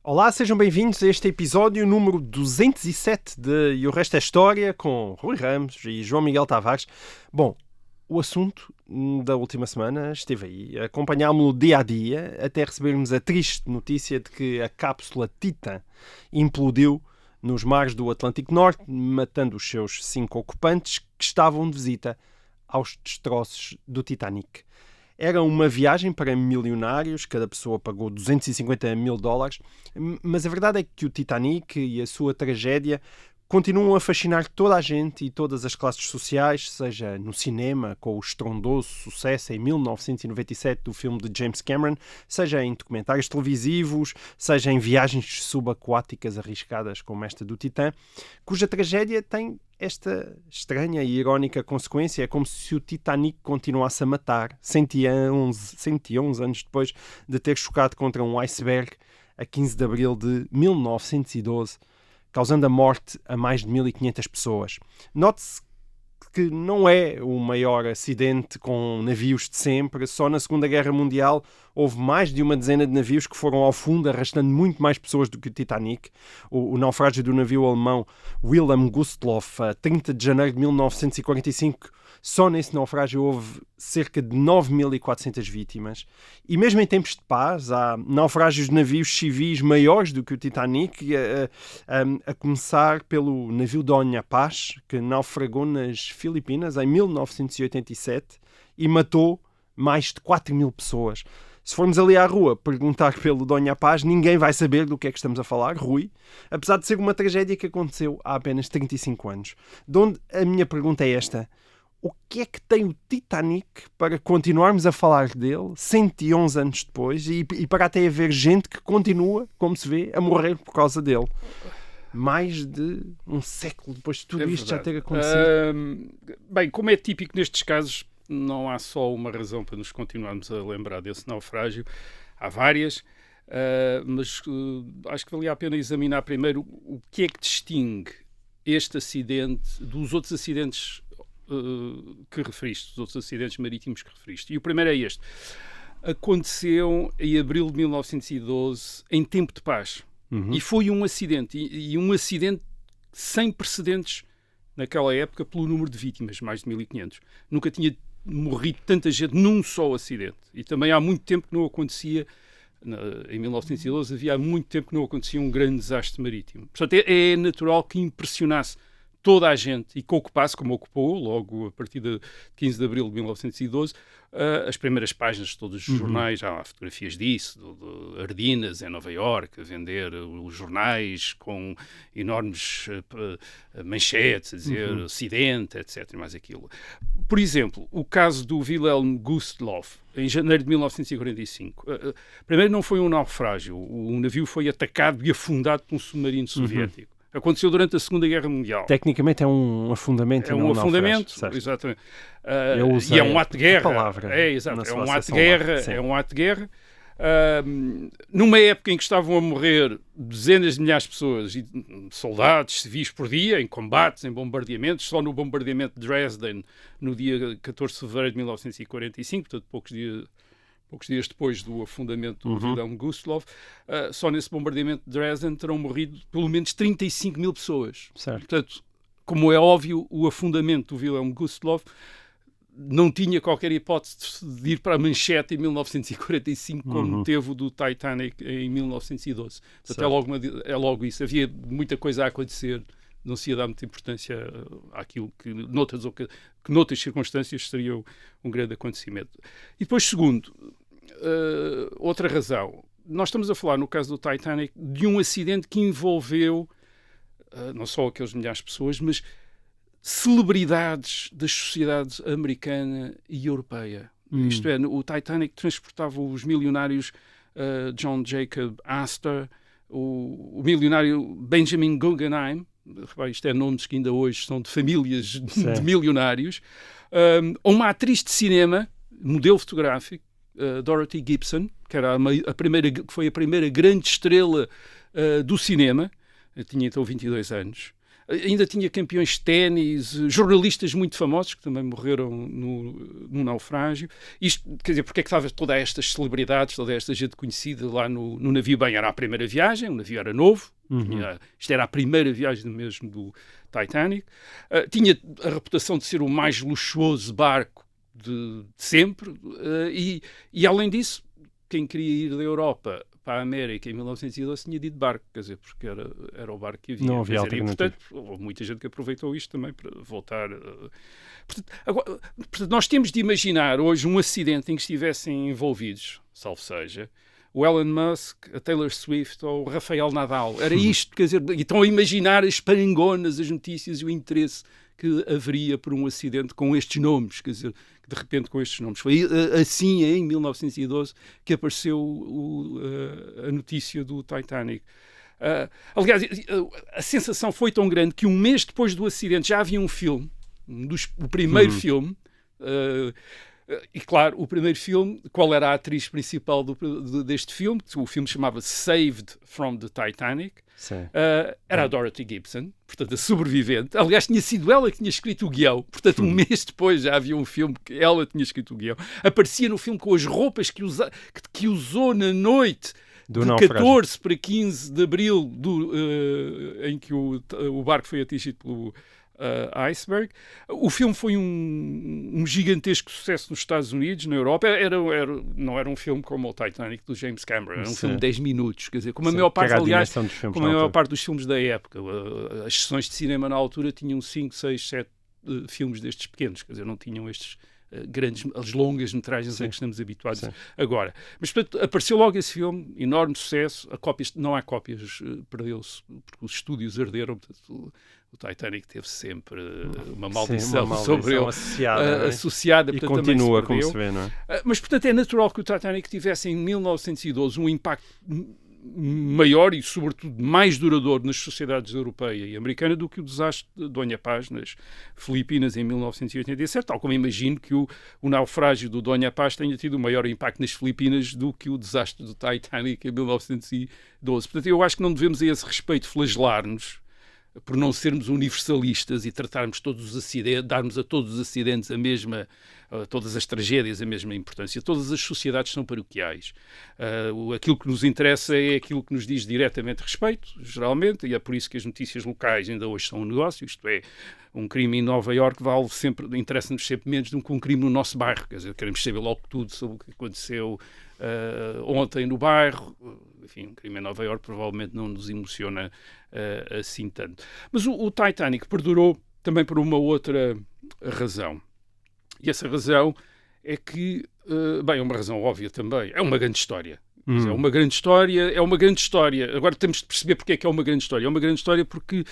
Olá, sejam bem-vindos a este episódio número 207 de E o Resto é História, com Rui Ramos e João Miguel Tavares. Bom, o assunto da última semana esteve aí. Acompanhámo-lo dia a dia até recebermos a triste notícia de que a cápsula Titan implodiu nos mares do Atlântico Norte, matando os seus 5 ocupantes que estavam de visita aos destroços do Titanic. Era uma viagem para milionários, cada pessoa pagou $250 mil, mas a verdade é que o Titanic e a sua tragédia continuam a fascinar toda a gente e todas as classes sociais, seja no cinema, com o estrondoso sucesso em 1997 do filme de James Cameron, seja em documentários televisivos, seja em viagens subaquáticas arriscadas como esta do Titã, cuja tragédia tem esta estranha e irónica consequência. É como se o Titanic continuasse a matar 111 anos depois de ter chocado contra um iceberg a 15 de abril de 1912, causando a morte a mais de 1.500 pessoas. Note-se que não é o maior acidente com navios de sempre. Só na Segunda Guerra Mundial houve mais de uma dezena de navios que foram ao fundo, arrastando muito mais pessoas do que o Titanic. O naufrágio do navio alemão Wilhelm Gustloff, a 30 de janeiro de 1945, só nesse naufrágio houve cerca de 9.400 vítimas. E mesmo em tempos de paz, há naufrágios de navios civis maiores do que o Titanic, a começar pelo navio Dona Paz, que naufragou nas Filipinas em 1987 e matou mais de 4.000 pessoas. Se formos ali à rua perguntar pelo Dona Paz, ninguém vai saber do que é que estamos a falar, Rui, apesar de ser uma tragédia que aconteceu há apenas 35 anos. De onde a minha pergunta é esta: o que é que tem o Titanic para continuarmos a falar dele 111 anos depois e para até haver gente que continua, como se vê, a morrer por causa dele? Mais de um século depois de tudo isto já ter acontecido. Bem, como é típico nestes casos, não há só uma razão para nos continuarmos a lembrar desse naufrágio. Há várias, mas acho que valia a pena examinar primeiro o que é que distingue este acidente dos outros acidentes que referiste, os outros acidentes marítimos que referiste. E o primeiro é este. Aconteceu em abril de 1912, em tempo de paz. E foi um acidente, e um acidente sem precedentes naquela época pelo número de vítimas, mais de 1.500. Nunca tinha morrido tanta gente num só acidente. E também há muito tempo que não acontecia, em 1912, havia há muito tempo que não acontecia um grande desastre marítimo. Portanto, é natural que impressionasse toda a gente e que ocupasse, como ocupou, logo a partir de 15 de abril de 1912, as primeiras páginas de todos os jornais. Há fotografias disso, de Ardinas, em Nova Iorque, a vender os jornais com enormes manchetes, a dizer acidente, etc. E mais aquilo. Por exemplo, o caso do Wilhelm Gustloff, em janeiro de 1945. Primeiro, não foi um naufrágio. O navio foi atacado e afundado por um submarino soviético. Aconteceu durante a Segunda Guerra Mundial. Tecnicamente é um afundamento. É um afundamento, exatamente. E é um ato de guerra. Palavra, exato. É um ato de guerra. É um ato de guerra. Numa época em que estavam a morrer dezenas de milhares de pessoas, soldados, civis por dia, em combates, em bombardeamentos, só no bombardeamento de Dresden, no dia 14 de fevereiro de 1945, portanto poucos dias depois do afundamento do Wilhelm Gustloff, só nesse bombardeamento de Dresden terão morrido pelo menos 35 mil pessoas. Certo. Portanto, como é óbvio, o afundamento do Wilhelm Gustloff não tinha qualquer hipótese de ir para a manchete em 1945, como teve o do Titanic em 1912. Portanto, é logo isso. Havia muita coisa a acontecer. Não se ia dar muita importância àquilo que noutras circunstâncias seria um grande acontecimento. E depois, segundo, outra razão. Nós estamos a falar, no caso do Titanic, de um acidente que envolveu não só aqueles milhares de pessoas, mas celebridades das sociedades americana e europeia. Isto é, o Titanic transportava os milionários John Jacob Astor, o milionário Benjamin Guggenheim. Isto é nomes que ainda hoje são de famílias de milionários. Uma atriz de cinema, modelo fotográfico, Dorothy Gibson, que foi a primeira grande estrela do cinema. Eu tinha então 22 anos. ainda tinha campeões de ténis, jornalistas muito famosos que também morreram no naufrágio. Isto, quer dizer, porque é que estava todas estas celebridades, toda esta gente conhecida lá no navio? Bem, era a primeira viagem, o navio era novo, isto era a primeira viagem mesmo do Titanic, tinha a reputação de ser o mais luxuoso barco de sempre, e além disso, quem queria ir da Europa para a América em 1912 tinha de ir de barco, quer dizer, porque era o barco que havia. Não havia alternativa. Portanto, houve muita gente que aproveitou isto também para voltar. Portanto, nós temos de imaginar hoje um acidente em que estivessem envolvidos, salvo seja, o Elon Musk, a Taylor Swift ou o Rafael Nadal. Era isto, quer dizer, e estão a imaginar as parangonas, as notícias e o interesse que haveria por um acidente com estes nomes, quer dizer, de repente com estes nomes. Foi assim, em 1912, que apareceu a notícia do Titanic. Aliás, a sensação foi tão grande que um mês depois do acidente já havia um filme, o primeiro filme, e claro, o primeiro filme, qual era a atriz principal deste filme? O filme chamava-se Saved from the Titanic. Era a Dorothy Gibson, portanto a sobrevivente. Aliás, tinha sido ela que tinha escrito o guião. Portanto, um mês depois já havia um filme que ela tinha escrito o guião. Aparecia no filme com as roupas que usou na noite de 14 para 15 de abril, em que o barco foi atingido pelo iceberg. O filme foi um gigantesco sucesso nos Estados Unidos, na Europa. Não era um filme como o Titanic do James Cameron, era um filme de 10 minutos, quer dizer, como a maior parte, aliás, como a maior parte dos filmes da época. As sessões de cinema na altura tinham 5, 6, 7 filmes destes pequenos, quer dizer, não tinham estes grandes, as longas metragens a que estamos habituados agora. Mas, portanto, apareceu logo esse filme, enorme sucesso. Não há cópias, perdeu-se, porque os estúdios arderam. Portanto, o Titanic teve sempre uma maldição sobre ele associada e portanto, continua se como se vê, não é? Mas, portanto, é natural que o Titanic tivesse em 1912 um impacto maior e, sobretudo, mais duradouro nas sociedades europeia e americana do que o desastre de Dona Paz nas Filipinas em 1987, tal como imagino que o naufrágio do Dona Paz tenha tido um maior impacto nas Filipinas do que o desastre do Titanic em 1912. Portanto, eu acho que não devemos a esse respeito flagelar-nos por não sermos universalistas e tratarmos todos os acidentes, darmos a todos os acidentes todas as tragédias a mesma importância. Todas as sociedades são paroquiais. Aquilo que nos interessa é aquilo que nos diz diretamente respeito, geralmente, e é por isso que as notícias locais ainda hoje são um negócio, isto é, um crime em Nova Iorque interessa-nos sempre menos do que um crime no nosso bairro. Quer dizer, queremos saber logo tudo sobre o que aconteceu ontem no bairro. Enfim, um crime em Nova Iorque provavelmente não nos emociona assim tanto. Mas o Titanic perdurou também por uma outra razão. E essa razão é que, é uma razão óbvia também, é uma grande história. É uma grande história. Agora temos de perceber porque é que é uma grande história. É uma grande história porque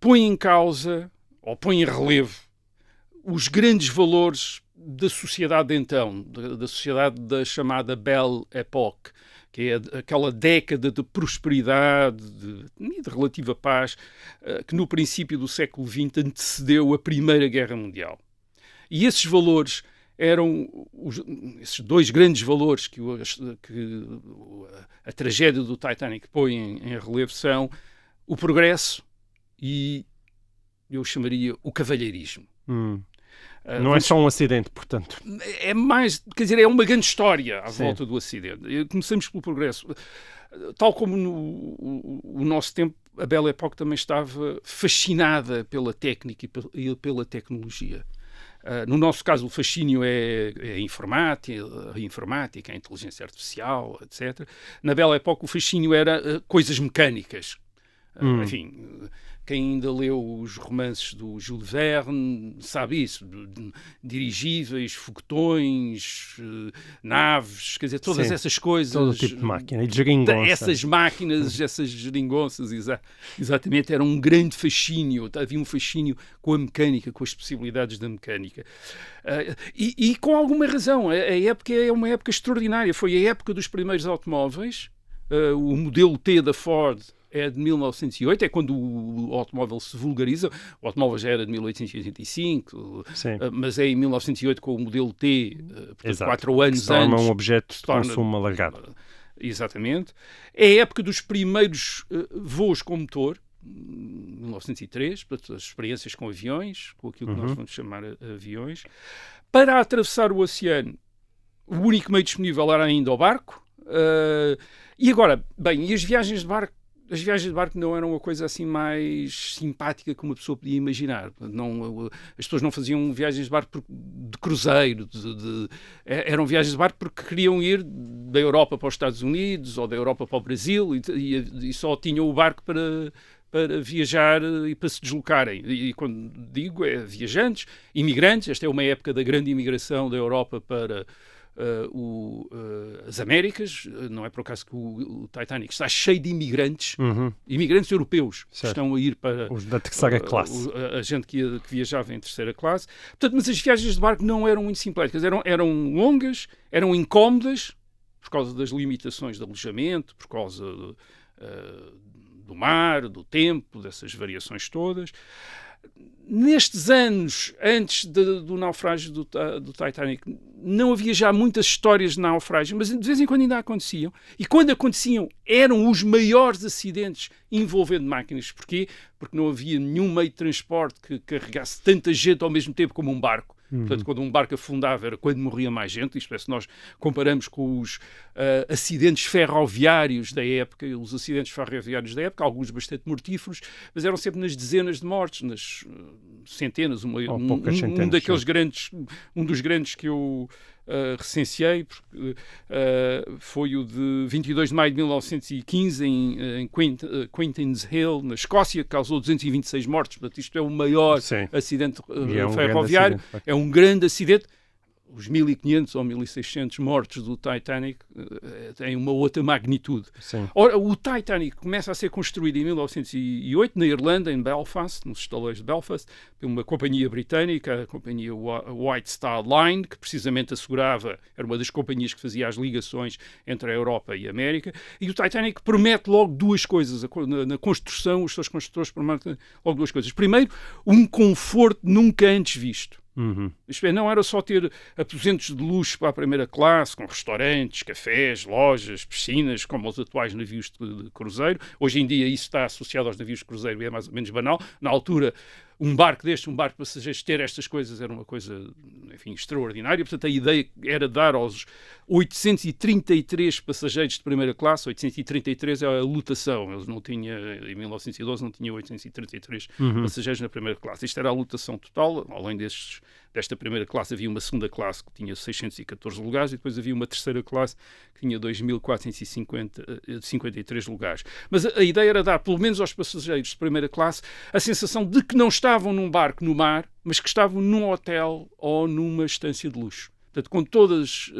põe em causa, ou põe em relevo, os grandes valores da sociedade de então, da sociedade da chamada Belle Époque, que é aquela década de prosperidade e de relativa paz que no princípio do século XX antecedeu a Primeira Guerra Mundial. E esses valores eram esses dois grandes valores que a tragédia do Titanic põe em relevo são o progresso e eu chamaria o cavalheirismo. Não é só um acidente, portanto. É mais, quer dizer, é uma grande história à volta do acidente. Começamos pelo progresso. Tal como no nosso tempo, a Belle Époque também estava fascinada pela técnica e pela tecnologia. No nosso caso, o fascínio é a informática, a inteligência artificial, etc. Na Belle Époque, o fascínio era coisas mecânicas. Enfim, quem ainda leu os romances do Jules Verne sabe isso. Dirigíveis, foguetões, naves, quer dizer, todas essas coisas. Todo tipo de máquina. E de geringonça. Essas máquinas, essas geringonças, exatamente, era um grande fascínio. Havia um fascínio com a mecânica, com as possibilidades da mecânica. E com alguma razão. A época é uma época extraordinária. Foi a época dos primeiros automóveis. O modelo T da Ford é de 1908, é quando o automóvel se vulgariza. O automóvel já era de 1885, mas é em 1908 com o modelo T, portanto, 4 anos se torna um objeto de consumo alargado. Exatamente. É a época dos primeiros voos com motor. 1903, portanto, as experiências com aviões, com aquilo que nós vamos chamar aviões. Para atravessar o oceano, o único meio disponível era ainda o barco. E agora, bem, e as viagens de barco? As viagens de barco não eram uma coisa assim mais simpática que uma pessoa podia imaginar. Não, as pessoas não faziam viagens de barco de cruzeiro. Eram viagens de barco porque queriam ir da Europa para os Estados Unidos ou da Europa para o Brasil e só tinham o barco para viajar e para se deslocarem. E quando digo viajantes, imigrantes, esta é uma época da grande imigração da Europa para as Américas. Não é por acaso que o Titanic está cheio de imigrantes, imigrantes europeus, que estão a ir para os da terceira classe. A gente que viajava em terceira classe. Portanto, mas as viagens de barco não eram muito simpáticas, eram longas, eram incómodas, por causa das limitações de alojamento, por causa do mar, do tempo, dessas variações todas. Nestes anos, antes do naufrágio do Titanic, não havia já muitas histórias de naufrágio, mas de vez em quando ainda aconteciam. E quando aconteciam, eram os maiores acidentes envolvendo máquinas. Porquê? Porque não havia nenhum meio de transporte que carregasse tanta gente ao mesmo tempo como um barco. Portanto, quando um barco afundava era quando morria mais gente. Isto é, se nós comparamos com os acidentes ferroviários da época, alguns bastante mortíferos, mas eram sempre nas dezenas de mortes, nas centenas, um dos grandes que eu recenseei, porque foi o de 22 de maio de 1915 em Queen's Hill, na Escócia, que causou 226 mortes. Portanto, isto é o maior acidente ferroviário. É um grande acidente. Os 1.500 ou 1.600 mortos do Titanic têm uma outra magnitude. Ora, o Titanic começa a ser construído em 1908, na Irlanda, em Belfast, nos estaleiros de Belfast, por uma companhia britânica, a companhia White Star Line, que precisamente assegurava, era uma das companhias que fazia as ligações entre a Europa e a América. E o Titanic promete logo duas coisas. Na construção, os seus construtores prometem logo duas coisas. Primeiro, um conforto nunca antes visto. Isto é, não era só ter aposentos de luxo para a primeira classe, com restaurantes, cafés, lojas, piscinas, como os atuais navios de cruzeiro. Hoje em dia isso está associado aos navios de cruzeiro e é mais ou menos banal. Na altura, um barco de passageiros, ter estas coisas era uma coisa, enfim, extraordinária. Portanto, a ideia era dar aos 833 passageiros de primeira classe, 833 é a lotação, eles não tinham, em 1912 não tinha 833 passageiros na primeira classe. Isto era a lotação total. Além desta primeira classe havia uma segunda classe que tinha 614 lugares e depois havia uma terceira classe que tinha 2.453 lugares. Mas a ideia era dar, pelo menos aos passageiros de primeira classe, a sensação de que não estavam num barco no mar, mas que estavam num hotel ou numa estância de luxo. Portanto, com todas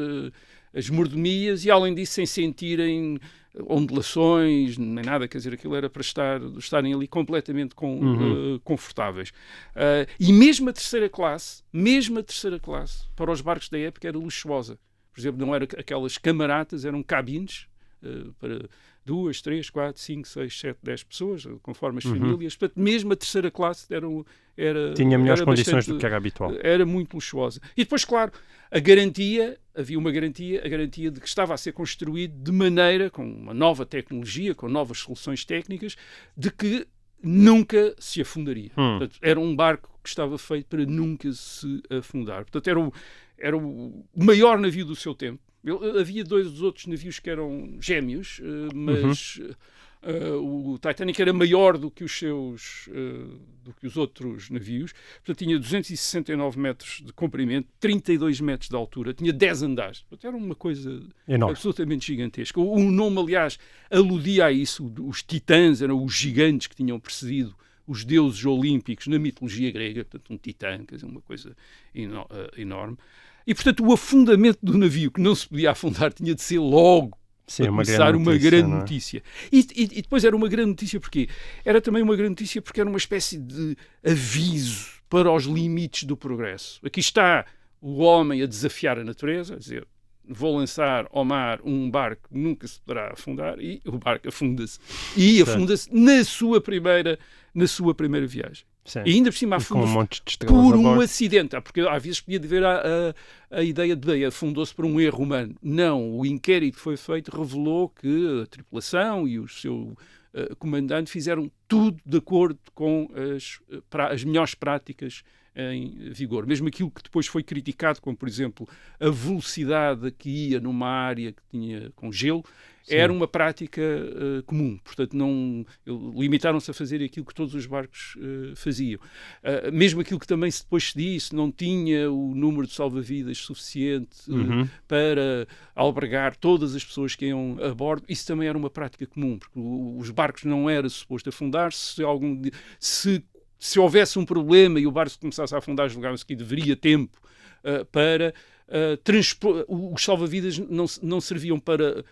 as mordomias e, além disso, sem sentirem ondulações, nem nada. Quer dizer, aquilo era para estarem ali completamente confortáveis. E mesmo a terceira classe, para os barcos da época, era luxuosa. Por exemplo, não eram aquelas camaratas, eram cabines para 2, 3, 4, 5, 6, 7, 10 pessoas, conforme as famílias. Portanto, mesmo a terceira classe tinha melhores condições do que era habitual. Era muito luxuosa. E depois, claro, havia uma garantia, a garantia de que estava a ser construído de maneira, com uma nova tecnologia, com novas soluções técnicas, de que nunca se afundaria. Portanto, era um barco que estava feito para nunca se afundar. Portanto, era o maior navio do seu tempo. Havia dois outros navios que eram gêmeos, mas o Titanic era maior do que os outros navios. Portanto, tinha 269 metros de comprimento, 32 metros de altura, tinha 10 andares. Portanto, era uma coisa absolutamente gigantesca. O nome, aliás, aludia a isso. Os titãs eram os gigantes que tinham precedido os deuses olímpicos na mitologia grega. Portanto, um titã, quer dizer, uma coisa enorme. E, portanto, o afundamento do navio, que não se podia afundar, tinha de ser logo para começar uma grande notícia. E depois era uma grande notícia porquê? Era também uma grande notícia porque era uma espécie de aviso para os limites do progresso. Aqui está o homem a desafiar a natureza, a dizer, vou lançar ao mar um barco que nunca se poderá afundar, e o barco afunda-se. E afunda-se na sua primeira viagem. Sim. E ainda por cima afundou-se por um acidente. Porque às vezes podia haver a ideia de afundou-se por um erro humano. Não, o inquérito que foi feito revelou que a tripulação e o seu comandante, fizeram tudo de acordo com as melhores práticas em vigor. Mesmo aquilo que depois foi criticado, como, por exemplo, a velocidade que ia numa área que tinha com gelo, era uma prática comum. Portanto, limitaram-se a fazer aquilo que todos os barcos faziam. Mesmo aquilo que também depois se disse, não tinha o número de salva-vidas suficiente para albergar todas as pessoas que iam a bordo. Isso também era uma prática comum, porque os barcos não era suposto afundar-se. Se houvesse um problema e o barco começasse a afundar, julgava-se que deveria tempo para os salva-vidas não serviam para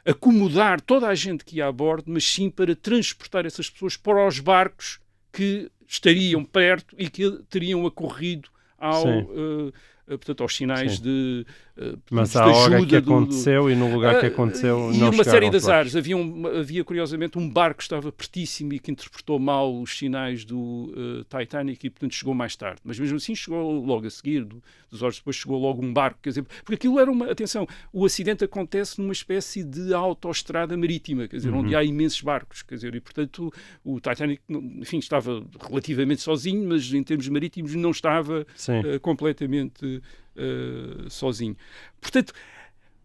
acomodar toda a gente que ia a bordo, mas sim para transportar essas pessoas para os barcos que estariam perto e que teriam acorrido aos sinais de mas à hora que aconteceu e no lugar que aconteceu e não uma série de aos azares. Havia curiosamente um barco que estava pertíssimo e que interpretou mal os sinais do Titanic e portanto chegou mais tarde, mas mesmo assim chegou logo a seguir, 2 horas depois chegou logo um barco, quer dizer, porque aquilo era atenção, o acidente acontece numa espécie de autoestrada marítima, quer dizer, onde há imensos barcos, quer dizer, e portanto o Titanic, enfim, estava relativamente sozinho, mas em termos marítimos não estava completamente sozinho. Portanto,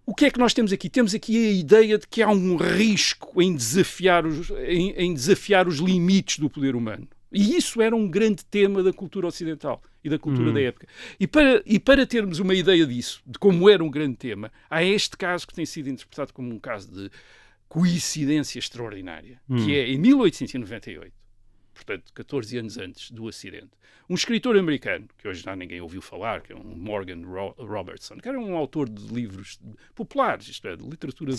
o que é que nós temos aqui? Temos aqui a ideia de que há um risco em desafiar os limites do poder humano. E isso era um grande tema da cultura ocidental e da cultura da época. E para termos uma ideia disso, de como era um grande tema, há este caso que tem sido interpretado como um caso de coincidência extraordinária, que é em 1898, portanto 14 anos antes do acidente, um escritor americano, que hoje já ninguém ouviu falar, que é um Morgan Robertson, que era um autor de livros populares, isto é, de literatura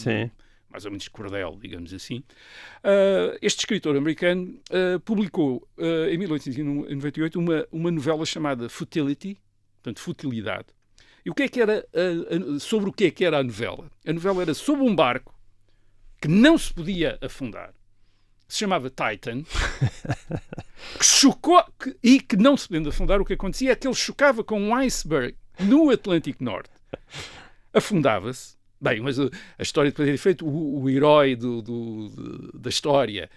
mais ou menos cordel, digamos assim. Este escritor americano publicou em 1898 uma novela chamada Futility, portanto, futilidade. E o que é que era sobre o que é que era a novela? A novela era sobre um barco que não se podia afundar, se chamava Titan, que chocou e que não se podendo afundar. O que acontecia é que ele chocava com um iceberg no Atlântico Norte, afundava-se. Bem, mas a história depois é diferente. O herói da história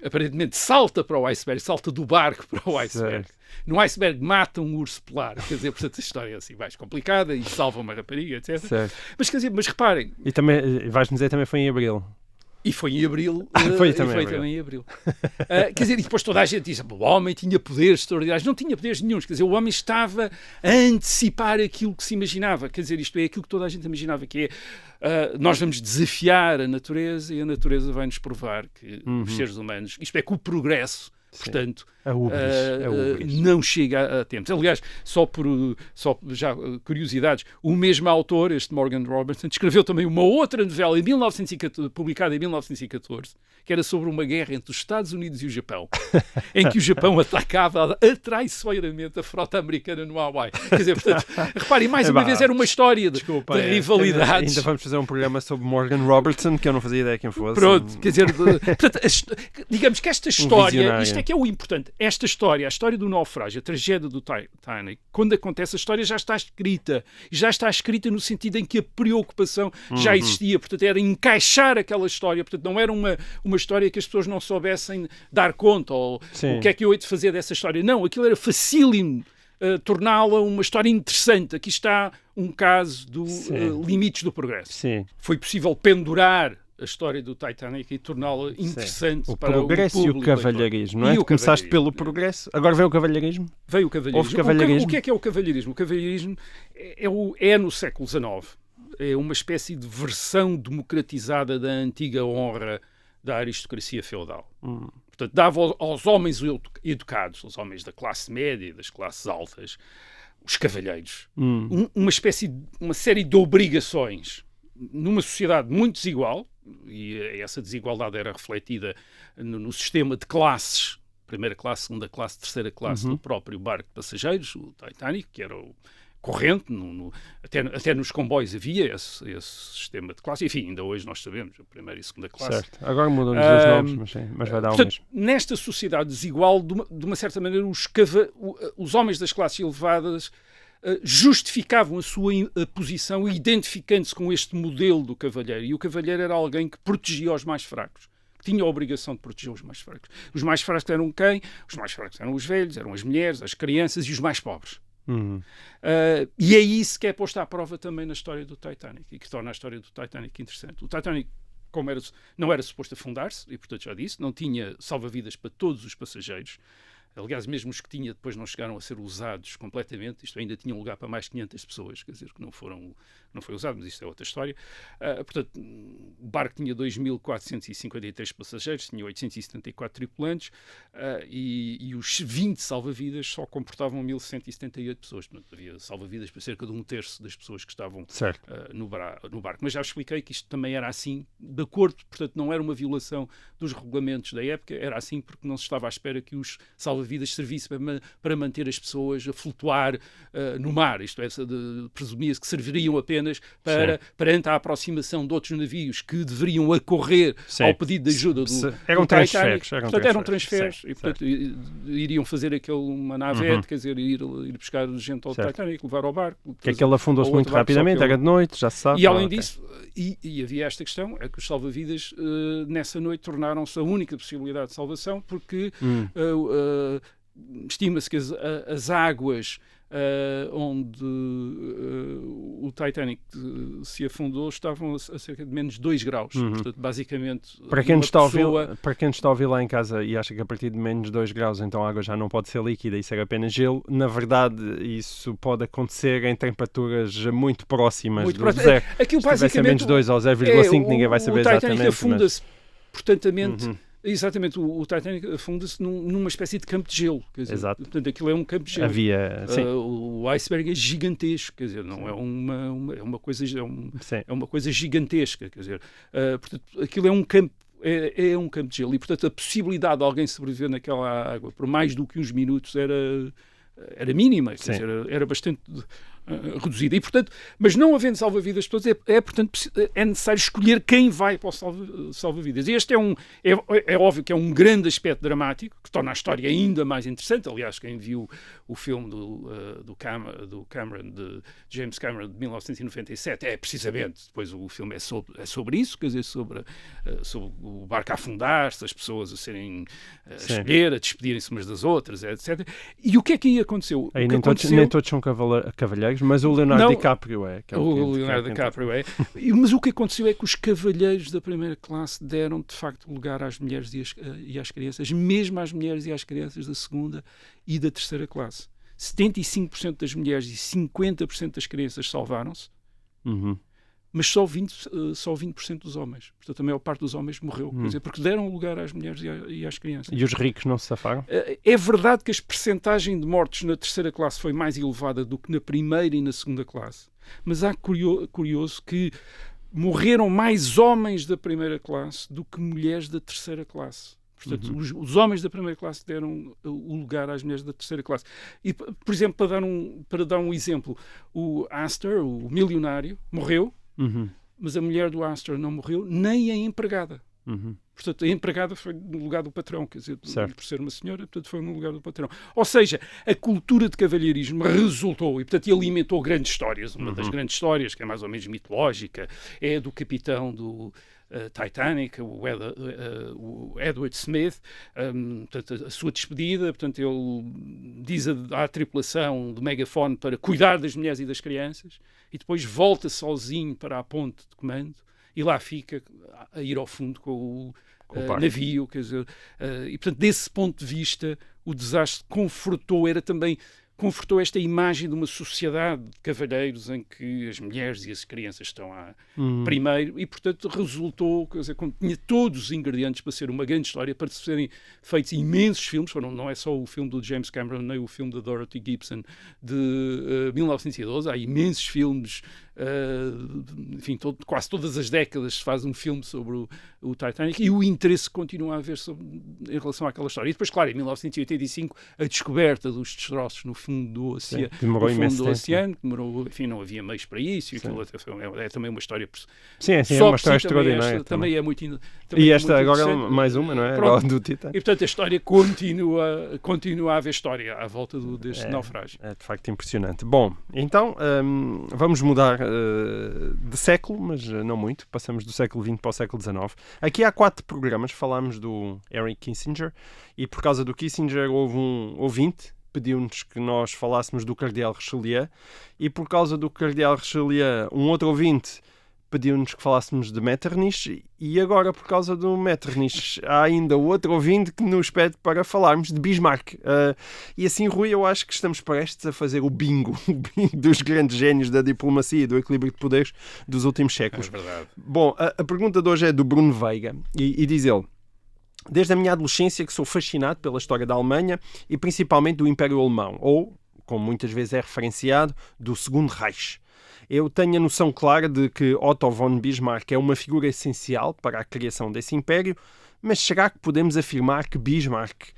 aparentemente salta para o iceberg, salta do barco para o iceberg. Certo. No iceberg mata um urso polar, quer dizer, portanto a história é assim mais complicada e salva uma rapariga, etc. Certo. Mas quer dizer, mas reparem... E também, vais-me dizer, também foi em Abril. E foi em Abril. Foi também em Abril. Quer dizer, e depois toda a gente diz o homem tinha poderes extraordinários. Não tinha poderes nenhuns. Quer dizer, o homem estava a antecipar aquilo que se imaginava. Quer dizer, isto é aquilo que toda a gente imaginava, que é nós vamos desafiar a natureza e a natureza vai nos provar que os seres humanos, isto é, que o progresso, portanto, a ubris. Não chega a tempo. Aliás, só já curiosidades, o mesmo autor, este Morgan Robertson, escreveu também uma outra novela publicada em 1914, que era sobre uma guerra entre os Estados Unidos e o Japão, em que o Japão atacava traiçoeiramente a frota americana no Hawaii. Quer dizer, portanto, reparem, mais uma vez era uma história de rivalidades. Ainda vamos fazer um programa sobre Morgan Robertson, que eu não fazia ideia quem fosse. Pronto, quer dizer, portanto, digamos que esta história, isto é que é o importante, esta história, a história do naufrágio, a tragédia do Titanic, quando acontece, a história já está escrita. Já está escrita no sentido em que a preocupação já existia. Portanto, era encaixar aquela história. Portanto, não era uma história que as pessoas não soubessem dar conta ou o que é que eu hei de fazer dessa história. Não, aquilo era facílimo torná-la uma história interessante. Aqui está um caso dos limites do progresso. Sim. Foi possível pendurar a história do Titanic e torná-la interessante para o progresso e o cavalheirismo, não é? Tu começaste pelo progresso, agora vem o cavalheirismo? Veio o cavalheirismo. O que é o cavalheirismo? O cavalheirismo é no século XIX. É uma espécie de versão democratizada da antiga honra da aristocracia feudal. Portanto, dava aos homens educados, aos homens da classe média e das classes altas, os cavalheiros, uma série de obrigações numa sociedade muito desigual, e essa desigualdade era refletida no sistema de classes, primeira classe, segunda classe, terceira classe do próprio barco de passageiros, o Titanic, que era o corrente, até nos comboios havia esse sistema de classe, enfim, ainda hoje nós sabemos, a primeira e a segunda classe. Certo, agora mudam-nos os nomes, mas vai dar o mesmo. Nesta sociedade desigual, de uma certa maneira, os homens das classes elevadas justificavam a sua posição identificando-se com este modelo do cavalheiro. E o cavalheiro era alguém que protegia os mais fracos, que tinha a obrigação de proteger os mais fracos. Os mais fracos eram quem? Os mais fracos eram os velhos, eram as mulheres, as crianças e os mais pobres. E é isso que é posto à prova também na história do Titanic e que torna a história do Titanic interessante. O Titanic, como não era suposto afundar-se, e portanto já disse, não tinha salva-vidas para todos os passageiros. Aliás, mesmo os que tinha depois não chegaram a ser usados completamente. Isto ainda tinha um lugar para mais de 500 pessoas, quer dizer, que não foi usado, mas isto é outra história. Portanto, o barco tinha 2.453 passageiros, tinha 874 tripulantes e os 20 salva-vidas só comportavam 1.178 pessoas. Portanto, havia salva-vidas para cerca de 1/3 das pessoas que estavam no barco. Mas já expliquei que isto também era assim, de acordo, portanto, não era uma violação dos regulamentos da época, era assim porque não se estava à espera que os salva-vidas servisse para manter as pessoas a flutuar no mar. Isto é, presumia-se que serviriam apenas perante a aproximação de outros navios que deveriam acorrer ao pedido de ajuda do Titanic. Portanto, eram transferes e, portanto, iriam fazer uma navete, quer dizer, ir buscar gente ao Titanic, levar ao barco. Que aquele afundou-se muito rapidamente, era de noite, já se sabe. E além disso, e havia esta questão, é que os salva-vidas nessa noite tornaram-se a única possibilidade de salvação, porque estima-se que as águas onde o Titanic se afundou estavam a cerca de menos 2 graus. Portanto, basicamente, para quem nos está a ouvir lá em casa e acha que a partir de menos 2 graus então a água já não pode ser líquida e ser apenas gelo, na verdade isso pode acontecer em temperaturas muito próximas do zero. Aquilo se tivesse a menos 2 ou 0,5 ninguém vai saber exatamente. O Titanic afunda-se, portantamente... Exatamente, o Titanic afunda-se numa espécie de campo de gelo. Quer dizer, exato. Portanto, aquilo é um campo de gelo. O iceberg é gigantesco, quer dizer, não é uma coisa gigantesca, quer dizer, portanto, aquilo é um campo. É um campo de gelo e, portanto, a possibilidade de alguém sobreviver naquela água por mais do que uns minutos era mínima, quer dizer, era bastante reduzida. E, portanto, mas não havendo salva-vidas todos, portanto, é necessário escolher quem vai para o salva-vidas. E este é óbvio que é um grande aspecto dramático, que torna a história ainda mais interessante. Aliás, quem viu o filme do Cameron, de James Cameron, de 1997, é precisamente, depois o filme é sobre isso, quer dizer, sobre o barco a afundar-se, as pessoas a serem a escolher, a despedirem-se umas das outras, etc. E o que é que aí aconteceu? Aí nem todos são cavalheiros, mas o Leonardo DiCaprio é. O Leonardo DiCaprio é. Mas o que aconteceu é que os cavalheiros da primeira classe deram, de facto, lugar às mulheres e às crianças, mesmo às mulheres e às crianças da segunda e da terceira classe. 75% das mulheres e 50% das crianças salvaram-se, mas só 20% dos homens. Portanto, a maior parte dos homens morreu. Quer dizer, porque deram lugar às mulheres e às crianças. E os ricos não se safaram? É verdade que a percentagem de mortes na terceira classe foi mais elevada do que na primeira e na segunda classe. Mas há curioso que morreram mais homens da primeira classe do que mulheres da terceira classe. Portanto, os homens da primeira classe deram o lugar às mulheres da terceira classe. E, por exemplo, para dar um exemplo, o Astor, o milionário, morreu, mas a mulher do Astor não morreu, nem a empregada. Portanto, a empregada foi no lugar do patrão, quer dizer, por ser uma senhora, portanto, foi no lugar do patrão. Ou seja, a cultura de cavalheirismo resultou, e portanto alimentou grandes histórias. Uma das grandes histórias, que é mais ou menos mitológica, é do capitão do Titanic, o Edward Smith, portanto, a sua despedida, portanto, ele diz à tripulação de megafone para cuidar das mulheres e das crianças, e depois volta sozinho para a ponte de comando, e lá fica a ir ao fundo com o navio, quer dizer, e portanto, desse ponto de vista, o desastre confortou esta imagem de uma sociedade de cavalheiros em que as mulheres e as crianças estão primeiro e, portanto, resultou, quer dizer, tinha todos os ingredientes para ser uma grande história, para serem feitos imensos filmes, não é só o filme do James Cameron, nem o filme da Dorothy Gibson de 1912, há imensos filmes, enfim, quase todas as décadas se faz um filme sobre o Titanic e o interesse continua a haver em relação àquela história. E depois, claro, em 1985, a descoberta dos destroços no fundo do oceano, enfim, não havia meios para isso, e aquilo é também uma história. É uma história extraordinária. Também é muito. E esta agora é mais uma, não é? Agora do Titanic. E portanto a história continua a haver história à volta deste naufrágio. É de facto impressionante. Bom, então vamos mudar de século, mas não muito. Passamos do século XX para o século XIX. Aqui há 4 programas, falámos do Henry Kissinger, e por causa do Kissinger houve um ouvinte, pediu-nos que nós falássemos do Cardeal Richelieu, e por causa do Cardeal Richelieu, um outro ouvinte pediu-nos que falássemos de Metternich, e agora, por causa do Metternich, há ainda outro ouvinte que nos pede para falarmos de Bismarck. E assim, Rui, eu acho que estamos prestes a fazer o bingo dos grandes génios da diplomacia e do equilíbrio de poderes dos últimos séculos. É verdade. Bom, a pergunta de hoje é do Bruno Veiga, e diz ele: desde a minha adolescência que sou fascinado pela história da Alemanha e principalmente do Império Alemão, ou, como muitas vezes é referenciado, do Segundo Reich. Eu tenho a noção clara de que Otto von Bismarck é uma figura essencial para a criação desse império, mas será que podemos afirmar que Bismarck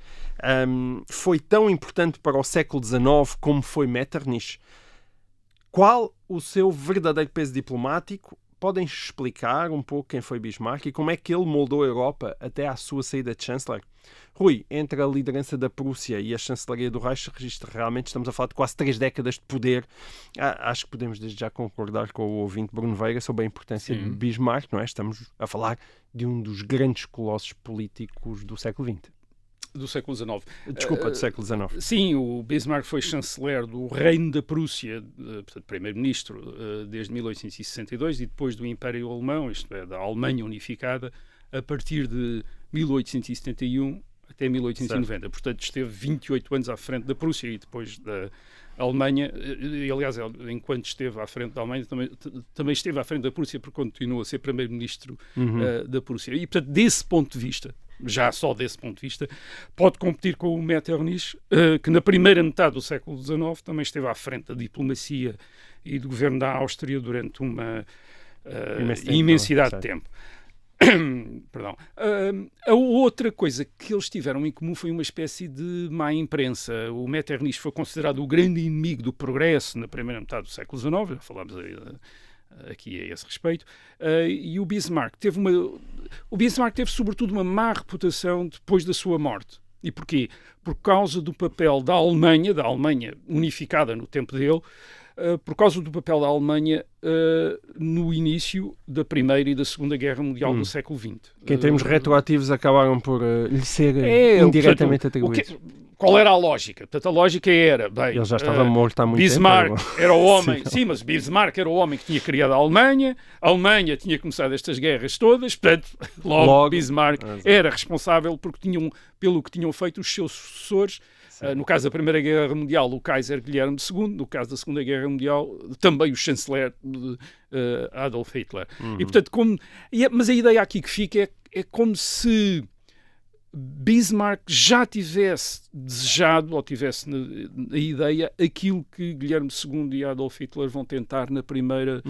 foi tão importante para o século XIX como foi Metternich? Qual o seu verdadeiro peso diplomático? Podem explicar um pouco quem foi Bismarck e como é que ele moldou a Europa até à sua saída de chanceler? Rui, entre a liderança da Prússia e a chancelaria do Reich, realmente estamos a falar de quase 3 décadas de poder. Acho que podemos desde já concordar com o ouvinte Bruno Veiga sobre a importância de Bismarck, não é? Estamos a falar de um dos grandes colossos políticos do século XX. Do século XIX. Desculpa, do século XIX. Sim, o Bismarck foi chanceler do Reino da Prússia, portanto, primeiro-ministro, desde 1862 e depois do Império Alemão, isto é, da Alemanha unificada, a partir de 1871 até 1890. Certo. Portanto, esteve 28 anos à frente da Prússia e depois da Alemanha. E, aliás, enquanto esteve à frente da Alemanha, também esteve à frente da Prússia, porque continuou a ser primeiro-ministro da Prússia. E, portanto, desse ponto de vista, já só desse ponto de vista, pode competir com o Metternich, que na primeira metade do século XIX também esteve à frente da diplomacia e do governo da Áustria durante uma imensidade de tempo. Perdão. A outra coisa que eles tiveram em comum foi uma espécie de má imprensa. O Metternich foi considerado o grande inimigo do progresso na primeira metade do século XIX, já falámos aqui a esse respeito, e o Bismarck teve sobretudo uma má reputação depois da sua morte. E porquê? Por causa do papel da Alemanha unificada no tempo dele, por causa do papel da Alemanha no início da Primeira e da Segunda Guerra Mundial do século XX. Que em termos retroativos acabaram por lhe ser indiretamente atribuídos. Qual era a lógica? Portanto, a lógica era, bem, ele já estava morto há muito Bismarck tempo. Era o homem, sim, mas Bismarck era o homem que tinha criado a Alemanha tinha começado estas guerras todas, portanto, logo Bismarck era responsável pelo que tinham feito os seus sucessores. No caso da Primeira Guerra Mundial, o Kaiser Guilherme II, no caso da Segunda Guerra Mundial, também o chanceler Adolf Hitler. E, portanto, mas a ideia aqui que fica é como se Bismarck já tivesse desejado, ou tivesse na ideia, aquilo que Guilherme II e Adolf Hitler vão tentar na primeira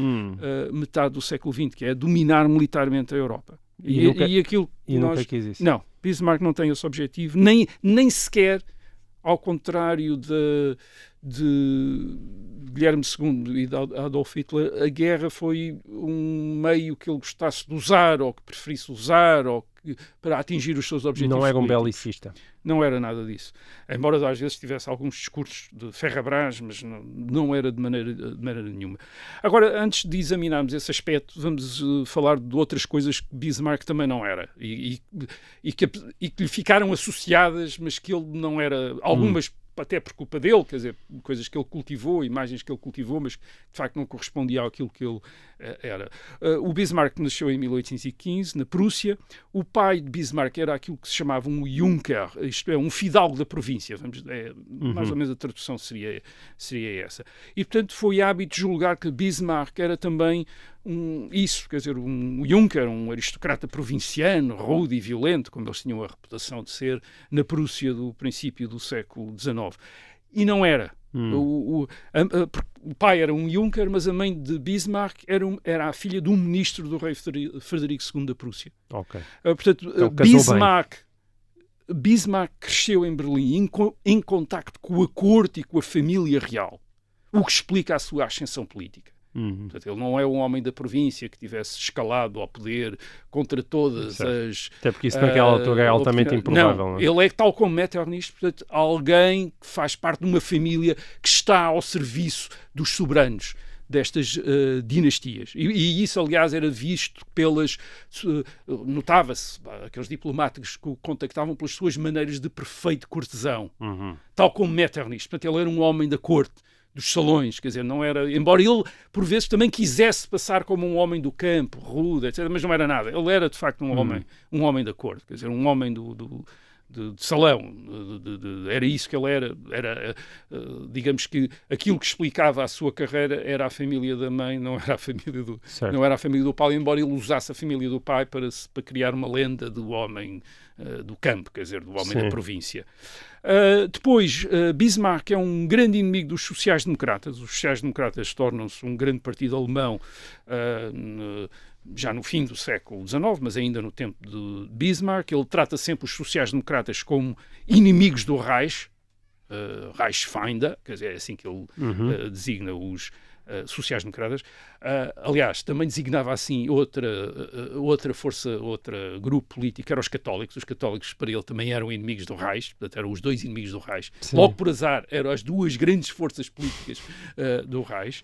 metade do século XX, que é dominar militarmente a Europa. Nunca quis isso. Não, Bismarck não tem esse objetivo, nem sequer, ao contrário de Guilherme II e de Adolf Hitler, a guerra foi um meio que ele gostasse de usar, ou que preferisse usar, ou para atingir os seus objetivos. Não era um políticos. belicista. Não era nada disso. Embora às vezes tivesse alguns discursos de ferrabrás, mas não era de maneira nenhuma. Agora, antes de examinarmos esse aspecto, vamos falar de outras coisas que Bismarck também não era e que lhe ficaram associadas, mas que ele não era. Algumas até por culpa dele, quer dizer, coisas que ele cultivou, imagens que ele cultivou, mas que de facto não correspondia àquilo que ele era. O Bismarck nasceu em 1815, na Prússia. O pai de Bismarck era aquilo que se chamava um Junker, isto é, um fidalgo da província. Mais ou menos a tradução seria essa. E, portanto, foi hábito julgar que Bismarck era também quer dizer, um Junker, um aristocrata provinciano, rude e violento, como eles tinham a reputação de ser na Prússia do princípio do século XIX. E não era. O pai era um Junker, mas a mãe de Bismarck era a filha de um ministro do rei Frederico II da Prússia. Okay. Portanto, então, Bismarck cresceu em Berlim em contacto com a corte e com a família real, o que explica a sua ascensão política. Portanto, ele não é um homem da província que tivesse escalado ao poder contra todas as... Até porque isso naquela altura é altamente improvável. Não, ele é tal como Metternich, portanto, alguém que faz parte de uma família que está ao serviço dos soberanos, destas dinastias. E isso, aliás, era visto notava-se, aqueles diplomáticos que o contactavam pelas suas maneiras de perfeito cortesão, tal como Metternich. Portanto, ele era um homem da corte, dos salões, quer dizer, não era, embora ele por vezes também quisesse passar como um homem do campo, rude, etc., mas não era nada. Ele era de facto um homem da corte, quer dizer, um homem de salão, era isso que ele era, digamos que aquilo que explicava a sua carreira era a família da mãe, não era a família do pai, embora ele usasse a família do pai para criar uma lenda do homem do campo, quer dizer, do homem da província. Depois, Bismarck é um grande inimigo dos sociais-democratas. Os sociais-democratas tornam-se um grande partido alemão já no fim do século XIX, mas ainda no tempo de Bismarck. Ele trata sempre os sociais-democratas como inimigos do Reich, Reichsfeinde, quer dizer, é assim que ele designa os sociais-democratas. Aliás, também designava assim outra força, outro grupo político, eram os católicos. Os católicos, para ele, também eram inimigos do Reich, portanto, eram os dois inimigos do Reich. Sim. Logo por azar, eram as duas grandes forças políticas do Reich.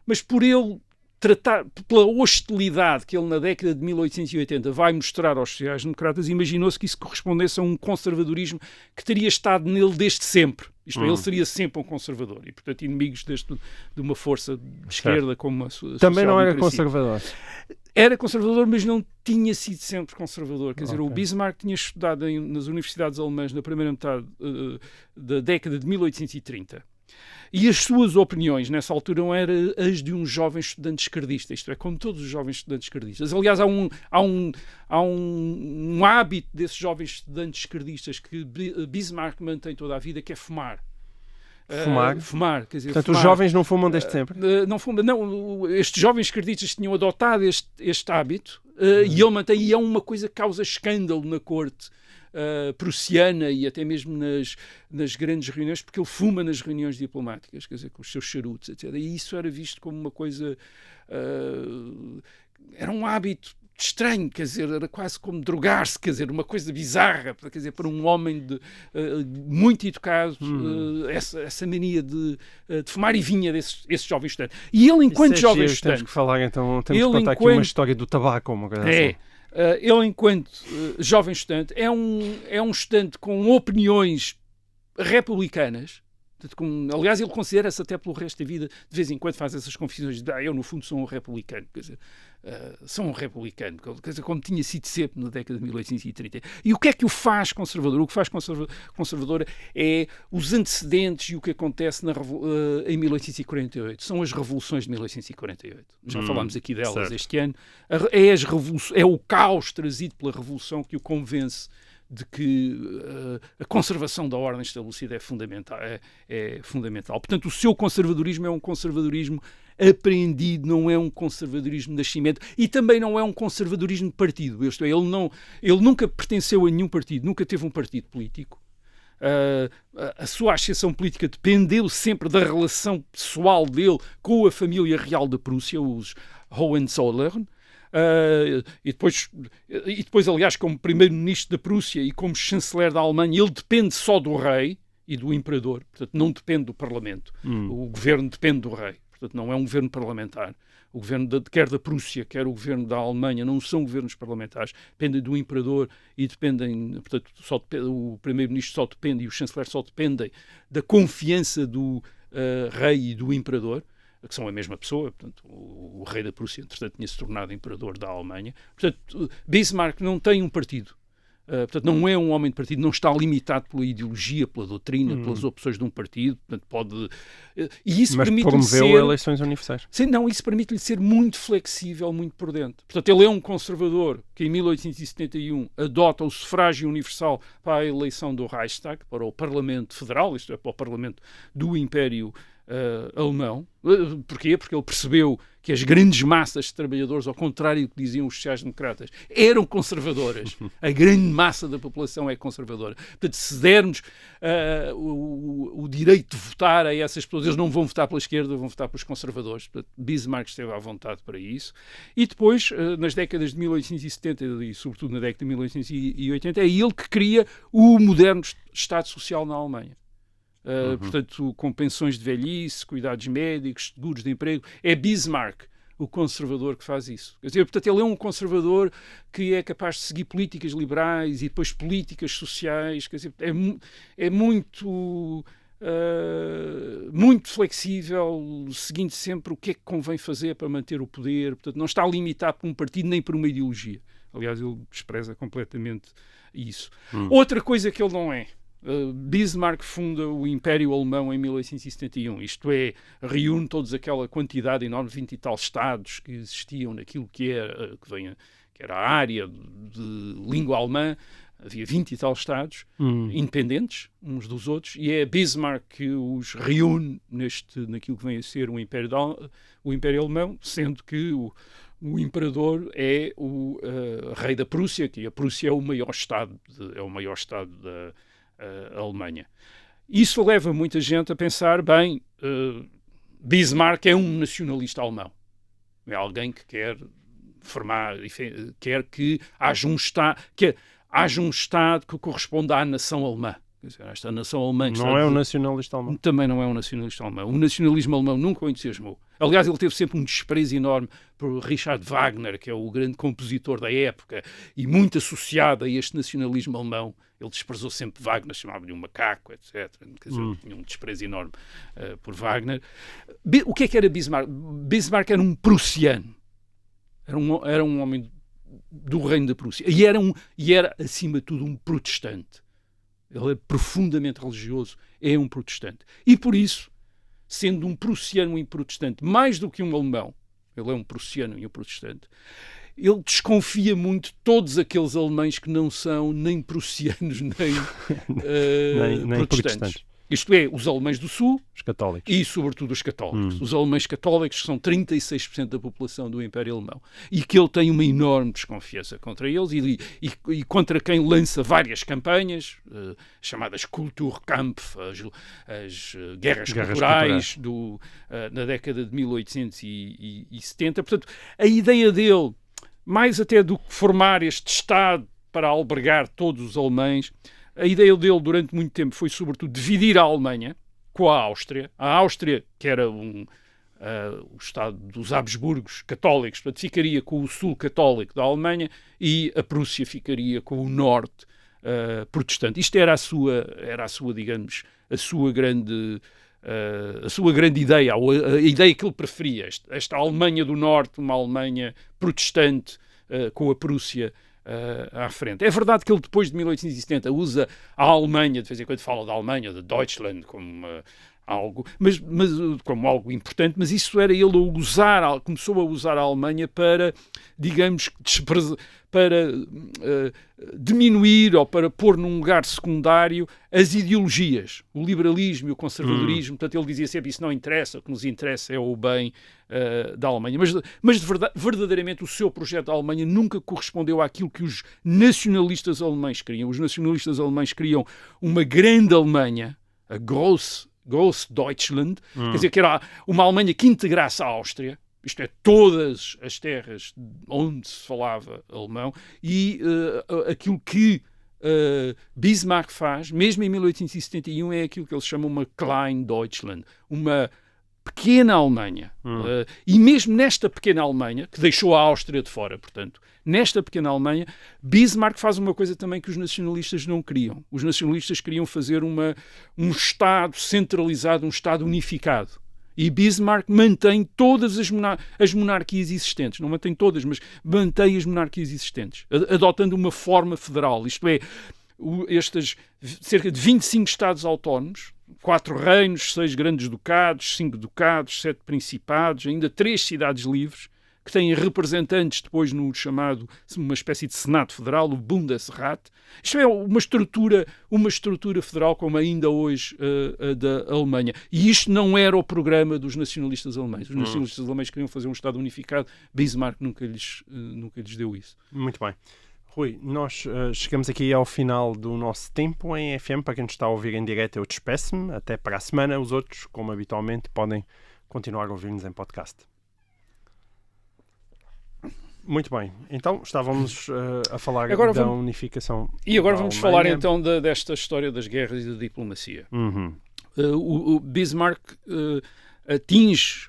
Mas por ele tratar, pela hostilidade que ele na década de 1880 vai mostrar aos sociais-democratas, imaginou-se que isso correspondesse a um conservadorismo que teria estado nele desde sempre. Isto é, ele seria sempre um conservador e, portanto, inimigos de uma força de esquerda como a Também não era conservador. Era conservador, mas não tinha sido sempre conservador. Quer dizer, o Bismarck tinha estudado nas universidades alemãs na primeira metade da década de 1830. E as suas opiniões, nessa altura, não eram as de um jovem estudante esquerdista. Isto é, como todos os jovens estudantes esquerdistas. Aliás, há um hábito desses jovens estudantes esquerdistas que Bismarck mantém toda a vida, que é fumar. Fumar? Quer dizer, portanto, fumar. Os jovens não fumam desde sempre? Não, estes jovens esquerdistas tinham adotado este hábito e ele mantém, e é uma coisa que causa escândalo na corte prussiana e até mesmo nas grandes reuniões, porque ele fuma nas reuniões diplomáticas, quer dizer, com os seus charutos, etc. E isso era visto como uma coisa... era um hábito estranho, quer dizer, era quase como drogar-se, quer dizer, uma coisa bizarra, quer dizer, para um homem muito educado, essa mania de fumar, e vinha desses jovens estudantes. E ele, enquanto jovem estudante... Temos que falar, então, temos que contar aqui uma história do tabaco, uma coisa assim. Ele, enquanto jovem estudante, é um estudante com opiniões republicanas. Aliás, ele considera-se até pelo resto da vida, de vez em quando faz essas confissões de eu, no fundo, sou um republicano. Quer dizer, sou um republicano, quer dizer, como tinha sido sempre na década de 1830. E o que é que o faz conservador? O que faz conservador é os antecedentes e o que acontece em 1848. São as revoluções de 1848. Já falámos aqui delas este ano. É o caos trazido pela revolução que o convence de que a conservação da ordem estabelecida é fundamental. Portanto, o seu conservadorismo é um conservadorismo apreendido, não é um conservadorismo de nascimento, e também não é um conservadorismo de partido. Isto é, ele nunca pertenceu a nenhum partido, nunca teve um partido político. A sua ascensão política dependeu sempre da relação pessoal dele com a família real da Prússia, os Hohenzollern. E depois, aliás, como primeiro-ministro da Prússia e como chanceler da Alemanha, ele depende só do rei e do imperador, portanto não depende do parlamento. O governo depende do rei, portanto não é um governo parlamentar. O governo quer da Prússia, quer o governo da Alemanha, não são governos parlamentares, dependem do imperador e dependem, portanto, o primeiro-ministro só depende e o chanceler só dependem da confiança do rei e do imperador, que são a mesma pessoa. Portanto, o rei da Prússia, entretanto, tinha se tornado imperador da Alemanha. Portanto, Bismarck não tem um partido. Portanto, não é um homem de partido, não está limitado pela ideologia, pela doutrina, pelas opções de um partido. Portanto, pode... E isso mas promoveu eleições universais. Sim, não, isso permite-lhe ser muito flexível, muito por dentro. Portanto, ele é um conservador que em 1871 adota o sufrágio universal para a eleição do Reichstag, para o Parlamento Federal, isto é, para o Parlamento do Império alemão. Porquê? Porque ele percebeu que as grandes massas de trabalhadores, ao contrário do que diziam os sociais-democratas, eram conservadoras. A grande massa da população é conservadora. Portanto, se dermos o direito de votar a essas pessoas, eles não vão votar pela esquerda, vão votar pelos conservadores. Portanto, Bismarck esteve à vontade para isso. E depois, nas décadas de 1870 e sobretudo na década de 1880, é ele que cria o moderno Estado Social na Alemanha. portanto, com pensões de velhice, cuidados médicos, seguros de emprego. É Bismarck, o conservador, que faz isso. Quer dizer, portanto, ele é um conservador que é capaz de seguir políticas liberais e depois políticas sociais. Quer dizer, é muito... muito flexível, seguindo sempre o que é que convém fazer para manter o poder. Portanto, não está limitado por um partido nem por uma ideologia. Aliás, ele despreza completamente isso. Outra coisa que ele não é: Bismarck funda o Império Alemão em 1871, isto é, reúne toda aquela quantidade enorme, 20 e tal estados que existiam naquilo que era a área de língua alemã. Havia 20 e tal estados independentes uns dos outros, e é Bismarck que os reúne naquilo que vem a ser o Império Alemão, sendo que o imperador é o rei da Prússia, que a Prússia é o maior estado da Alemanha. Isso leva muita gente a pensar, bem, Bismarck é um nacionalista alemão. É alguém que quer quer que haja um Estado que corresponda à nação alemã. Quer dizer, esta nação alemã que não é um nacionalista alemão. Também não é um nacionalista alemão. O nacionalismo alemão nunca o entusiasmou. Aliás, ele teve sempre um desprezo enorme por Richard Wagner, que é o grande compositor da época, e muito associado a este nacionalismo alemão. Ele desprezou sempre Wagner, chamava-lhe um macaco, etc. Quer dizer, ele tinha um desprezo enorme por Wagner. O que era Bismarck? Bismarck era um prussiano. Era um homem do reino da Prússia. E era, acima de tudo, um protestante. Ele é profundamente religioso, é um protestante. E por isso, sendo um prussiano e um protestante, mais do que um alemão, ele é um prussiano e um protestante, ele desconfia muito de todos aqueles alemães que não são nem prussianos, nem protestantes. Isto é, os alemães do Sul, os católicos, e sobretudo os católicos. Os alemães católicos, que são 36% da população do Império Alemão, e que ele tem uma enorme desconfiança contra eles e contra quem lança várias campanhas, chamadas Kulturkampf, as guerras culturais na década de 1870. Portanto, a ideia dele, mais até do que formar este Estado para albergar todos os alemães, a ideia dele durante muito tempo foi, sobretudo, dividir a Alemanha com a Áustria. A Áustria, que era o Estado dos Habsburgos católicos, portanto, ficaria com o sul católico da Alemanha, e a Prússia ficaria com o norte protestante. Isto era a sua, digamos, a sua grande ideia, a ideia que ele preferia. Esta Alemanha do Norte, uma Alemanha protestante, com a Prússia à frente. É verdade que ele, depois de 1870, usa a Alemanha, de vez em quando fala da Alemanha, de Deutschland, como algo, mas como algo importante, mas isso era ele começou a usar a Alemanha para, digamos, para diminuir ou para pôr num lugar secundário as ideologias, o liberalismo e o conservadorismo. Portanto, ele dizia sempre: isso não interessa, o que nos interessa é o bem da Alemanha. Mas verdadeiramente o seu projeto da Alemanha nunca correspondeu àquilo que os nacionalistas alemães queriam. Os nacionalistas alemães queriam uma grande Alemanha, a Großdeutschland, quer dizer, que era uma Alemanha que integrasse a Áustria, isto é, todas as terras onde se falava alemão, e aquilo que Bismarck faz, mesmo em 1871, é aquilo que eles chamam uma Klein Deutschland, uma pequena Alemanha. E mesmo nesta pequena Alemanha, que deixou a Áustria de fora, portanto, nesta pequena Alemanha, Bismarck faz uma coisa também que os nacionalistas não queriam. Os nacionalistas queriam fazer um Estado centralizado, um Estado unificado. E Bismarck mantém todas as monarquias existentes. Não mantém todas, mas mantém as monarquias existentes, adotando uma forma federal. Isto é, estes cerca de 25 Estados autónomos, 4 reinos, 6 grandes ducados, 5 ducados, 7 principados, ainda 3 cidades livres, que têm representantes depois no chamado, uma espécie de Senado Federal, o Bundesrat. Isto é uma estrutura federal como ainda hoje a da Alemanha. E isto não era o programa dos nacionalistas alemães. Os nacionalistas alemães queriam fazer um Estado unificado. Bismarck nunca lhes deu isso. Muito bem. Rui, nós chegamos aqui ao final do nosso tempo em FM. Para quem nos está a ouvir em direto, eu despeço-me. Até para a semana. Os outros, como habitualmente, podem continuar a ouvir-nos em podcast. Muito bem. Então, estávamos a falar da unificação. E agora vamos falar então desta história das guerras e da diplomacia. O Bismarck atinge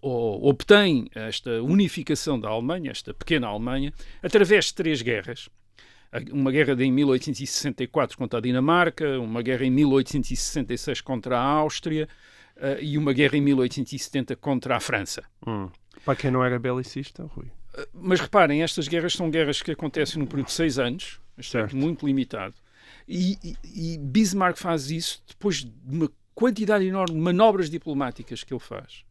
ou obtém esta unificação da Alemanha, esta pequena Alemanha, através de 3 guerras. Uma guerra em 1864 contra a Dinamarca, uma guerra em 1866 contra a Áustria e uma guerra em 1870 contra a França. Para quem não era belicista, Rui. Mas reparem, estas guerras são guerras que acontecem num período de 6 anos, muito limitado. E Bismarck faz isso depois de uma quantidade enorme de manobras diplomáticas que ele faz.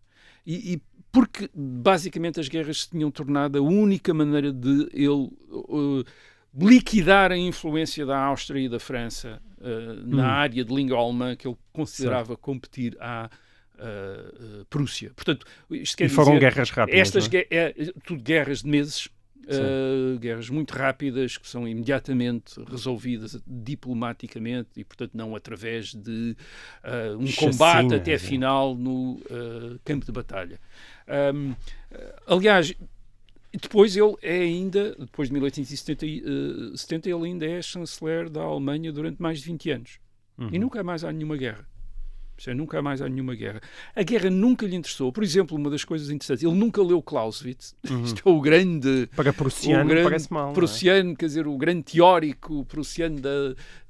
E porque, basicamente, as guerras se tinham tornado a única maneira de ele liquidar a influência da Áustria e da França na área de língua alemã que ele considerava competir à Prússia. Portanto, isto quer dizer, foram guerras rápidas. Estas tudo guerras de meses, guerras muito rápidas que são imediatamente resolvidas diplomaticamente e, portanto, não através de um combate até final no campo de batalha. Aliás, depois ele é ainda, depois de 1870, ele ainda é chanceler da Alemanha durante mais de 20 anos. E nunca mais há nenhuma guerra. Nunca mais há nenhuma guerra. A guerra nunca lhe interessou. Por exemplo, uma das coisas interessantes, ele nunca leu Clausewitz. Isto é o grande... Para prussiano parece mal. Prussiano, quer dizer, o grande teórico prussiano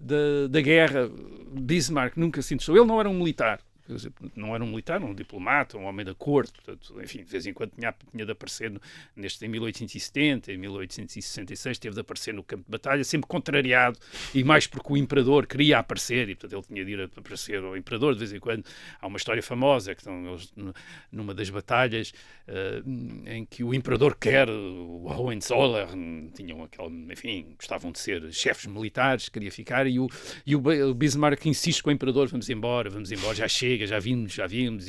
da guerra. Bismarck nunca se interessou. Ele não era um militar. Quer dizer, não era um militar, um diplomata, um homem da corte, portanto, enfim, de vez em quando tinha de aparecer em 1870, em 1866, teve de aparecer no campo de batalha, sempre contrariado, e mais porque o imperador queria aparecer, e portanto ele tinha de ir aparecer ao imperador de vez em quando. Há uma história famosa, que estão eles numa das batalhas, em que o imperador quer, o Hohenzollern, tinham aquele, enfim, gostavam de ser chefes militares, queria ficar, e o Bismarck insiste com o imperador, vamos embora, já chega, já vimos,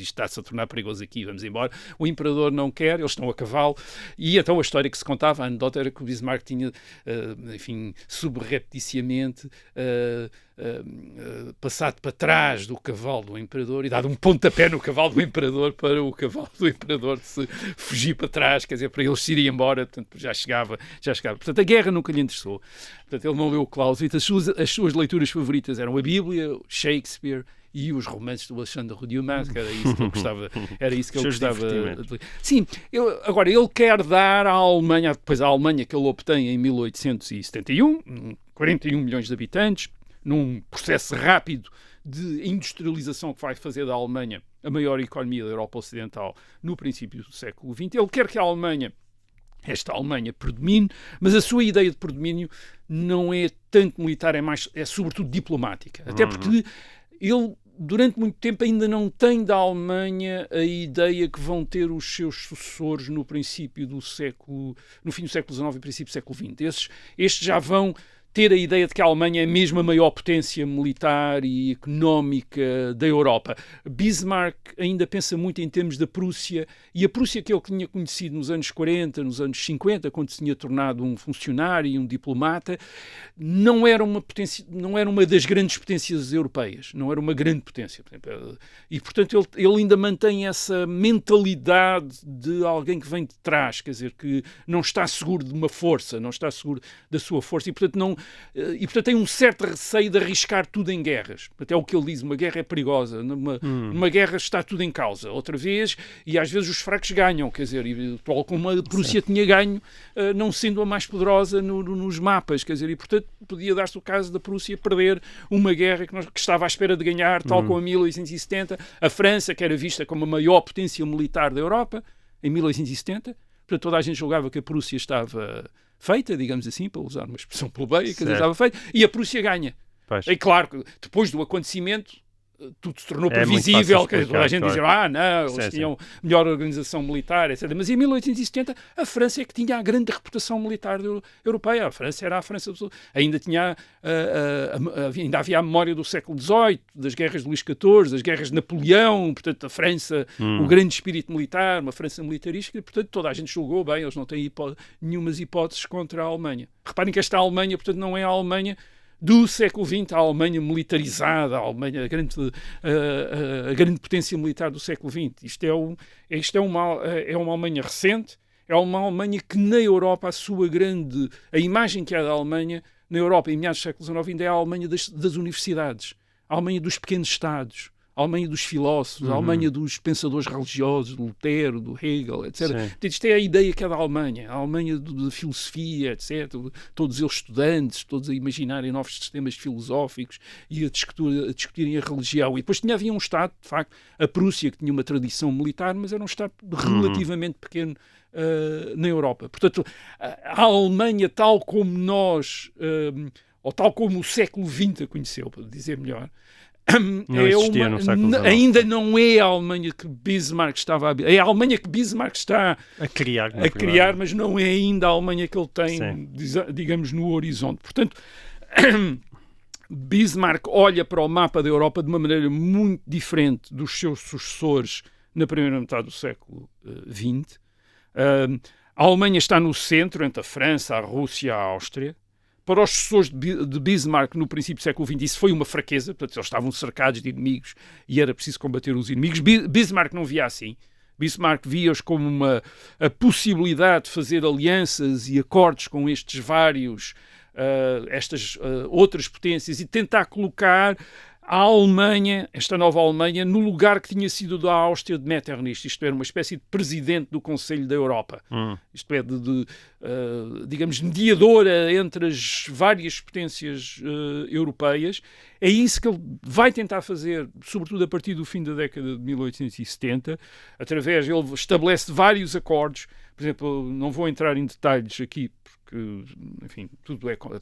isto está-se a tornar perigoso aqui, vamos embora. O imperador não quer, eles estão a cavalo, e então a história que se contava, a anedota, era que o Bismarck tinha, enfim, subrepticiamente passado para trás do cavalo do imperador e dado um pontapé no cavalo do imperador para o cavalo do imperador se fugir para trás, quer dizer, para eles se irem embora, portanto, já chegava. Portanto, a guerra nunca lhe interessou. Portanto, ele não leu Clausewitz. As suas leituras favoritas eram a Bíblia, Shakespeare e os romances do Alexandre Dumas, que era isso que ele gostava. Sim, agora, ele quer dar à Alemanha, depois a Alemanha que ele obtém em 1871, 41 milhões de habitantes, num processo rápido de industrialização que vai fazer da Alemanha a maior economia da Europa Ocidental no princípio do século XX. Ele quer que a Alemanha, esta Alemanha, predomine, mas a sua ideia de predomínio não é tanto militar, é sobretudo diplomática. Até porque ele, durante muito tempo, ainda não tem da Alemanha a ideia que vão ter os seus sucessores no fim do século XIX e princípio do século XX. Estes já vão ter a ideia de que a Alemanha é mesmo a maior potência militar e económica da Europa. Bismarck ainda pensa muito em termos da Prússia, e a Prússia que ele tinha conhecido nos anos 40, nos anos 50, quando se tinha tornado um funcionário e um diplomata, não era uma das grandes potências europeias, não era uma grande potência. E, portanto, ele ainda mantém essa mentalidade de alguém que vem de trás, quer dizer, que não está seguro de uma força, não está seguro da sua força, e, portanto, tem um certo receio de arriscar tudo em guerras. Até o que ele diz, uma guerra é perigosa, numa guerra está tudo em causa. Outra vez, e às vezes os fracos ganham, quer dizer, tal como a Prússia tinha ganho, não sendo a mais poderosa nos mapas, quer dizer, e portanto podia dar-se o caso da Prússia perder uma guerra que estava à espera de ganhar, tal como em 1870, a França, que era vista como a maior potência militar da Europa, em 1870, portanto toda a gente julgava que a Prússia estava feita, digamos assim, para usar uma expressão plebeia, que estava feita, e a Prússia ganha. Pois. É claro que depois do acontecimento tudo se tornou previsível, que toda a gente dizia, não, eles tinham melhor organização militar, etc. Mas em 1870 a França é que tinha a grande reputação militar europeia. A França era a França, ainda havia a memória do século XVIII, das guerras de Luís XIV, das guerras de Napoleão, portanto a França, o grande espírito militar, uma França militarista, e portanto toda a gente julgou, bem, eles não têm nenhumas hipóteses contra a Alemanha. Reparem que esta Alemanha, portanto, não é a Alemanha do século XX, a Alemanha militarizada, a Alemanha, a grande potência militar do século XX. Isto é uma Alemanha recente, é uma Alemanha que na Europa a imagem que há da Alemanha na Europa em meados do século XIX ainda é a Alemanha das universidades, a Alemanha dos pequenos Estados, a a Alemanha dos filósofos, a Alemanha dos pensadores religiosos, do Lutero, do Hegel, etc. Portanto, isto é a ideia que é da Alemanha, a Alemanha da filosofia, etc. Todos eles estudantes, todos a imaginarem novos sistemas filosóficos e a discutirem a religião. E depois havia um Estado, de facto, a Prússia, que tinha uma tradição militar, mas era um Estado relativamente pequeno na Europa. Portanto, a Alemanha, tal como nós, ou tal como o século XX a conheceu, para dizer melhor, ainda não é a Alemanha que Bismarck estava é a Alemanha que Bismarck está a criar, mas não é ainda a Alemanha que ele tem, digamos, no horizonte. Portanto, Bismarck olha para o mapa da Europa de uma maneira muito diferente dos seus sucessores na primeira metade do século XX. A Alemanha está no centro, entre a França, a Rússia e a Áustria. Para os sucessores de Bismarck no princípio do século XX, isso foi uma fraqueza, portanto, eles estavam cercados de inimigos e era preciso combater os inimigos. Bismarck não via assim. Bismarck via-os como a possibilidade de fazer alianças e acordos com estes vários, estas outras potências e tentar colocar a Alemanha, esta nova Alemanha, no lugar que tinha sido da Áustria de Metternich, isto era uma espécie de presidente do Conselho da Europa, isto é, digamos, mediadora entre as várias potências europeias. É isso que ele vai tentar fazer, sobretudo a partir do fim da década de 1870, ele estabelece vários acordos. Por exemplo, não vou entrar em detalhes aqui, porque, enfim,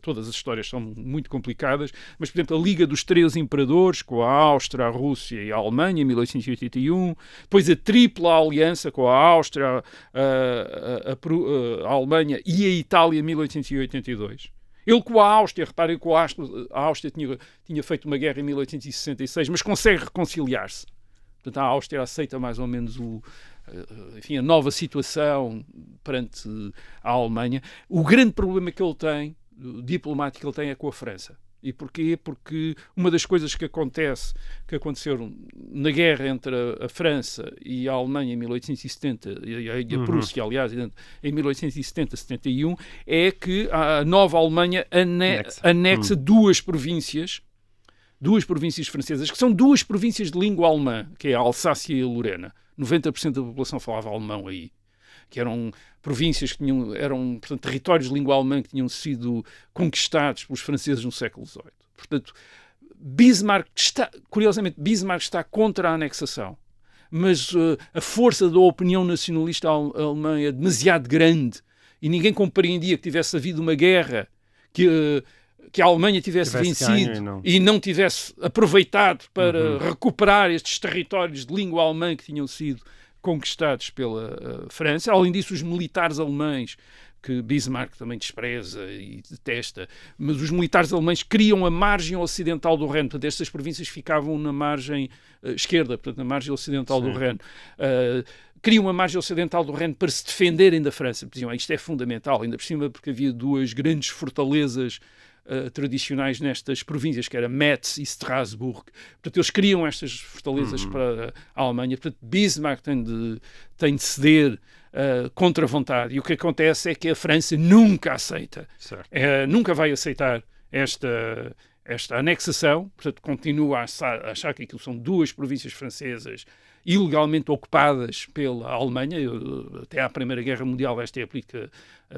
todas as histórias são muito complicadas, mas, por exemplo, a Liga dos Três Imperadores, com a Áustria, a Rússia e a Alemanha, em 1881, depois a Tripla Aliança com a Áustria, a Alemanha e a Itália, em 1882. Ele com a Áustria, reparem que a Áustria tinha feito uma guerra em 1866, mas consegue reconciliar-se. Portanto, a Áustria aceita mais ou menos a nova situação perante a Alemanha. O grande problema que ele tem, diplomático que ele tem, é com a França. E porquê? Porque uma das coisas que aconteceram na guerra entre a França e a Alemanha em 1870, e a Prússia, aliás, em 1870-71, é que a nova Alemanha anexa duas províncias francesas, que são duas províncias de língua alemã, que é a Alsácia e a Lorena. 90% da população falava alemão aí, que eram províncias que eram, portanto, territórios de língua alemã que tinham sido conquistados pelos franceses no século XVIII. Portanto, curiosamente, Bismarck está contra a anexação, mas a força da opinião nacionalista alemã é demasiado grande e ninguém compreendia que tivesse havido uma guerra que a Alemanha tivesse vencido e não tivesse aproveitado para recuperar estes territórios de língua alemã que tinham sido conquistados pela França. Além disso, os militares alemães, que Bismarck também despreza e detesta, mas os militares alemães criam a margem ocidental do Reno. Portanto, estas províncias ficavam na margem esquerda, portanto, na margem ocidental do Reno. Criam a margem ocidental do Reno para se defenderem da França. Diziam, isto é fundamental, ainda por cima porque havia duas grandes fortalezas tradicionais nestas províncias, que era Metz e Strasbourg. Portanto, eles criam estas fortalezas para a Alemanha. Portanto, Bismarck tem de ceder contra a vontade. E o que acontece é que a França nunca aceita. Nunca vai aceitar esta anexação. Portanto, continua a achar que aquilo são duas províncias francesas ilegalmente ocupadas pela Alemanha. Até à Primeira Guerra Mundial esta é a política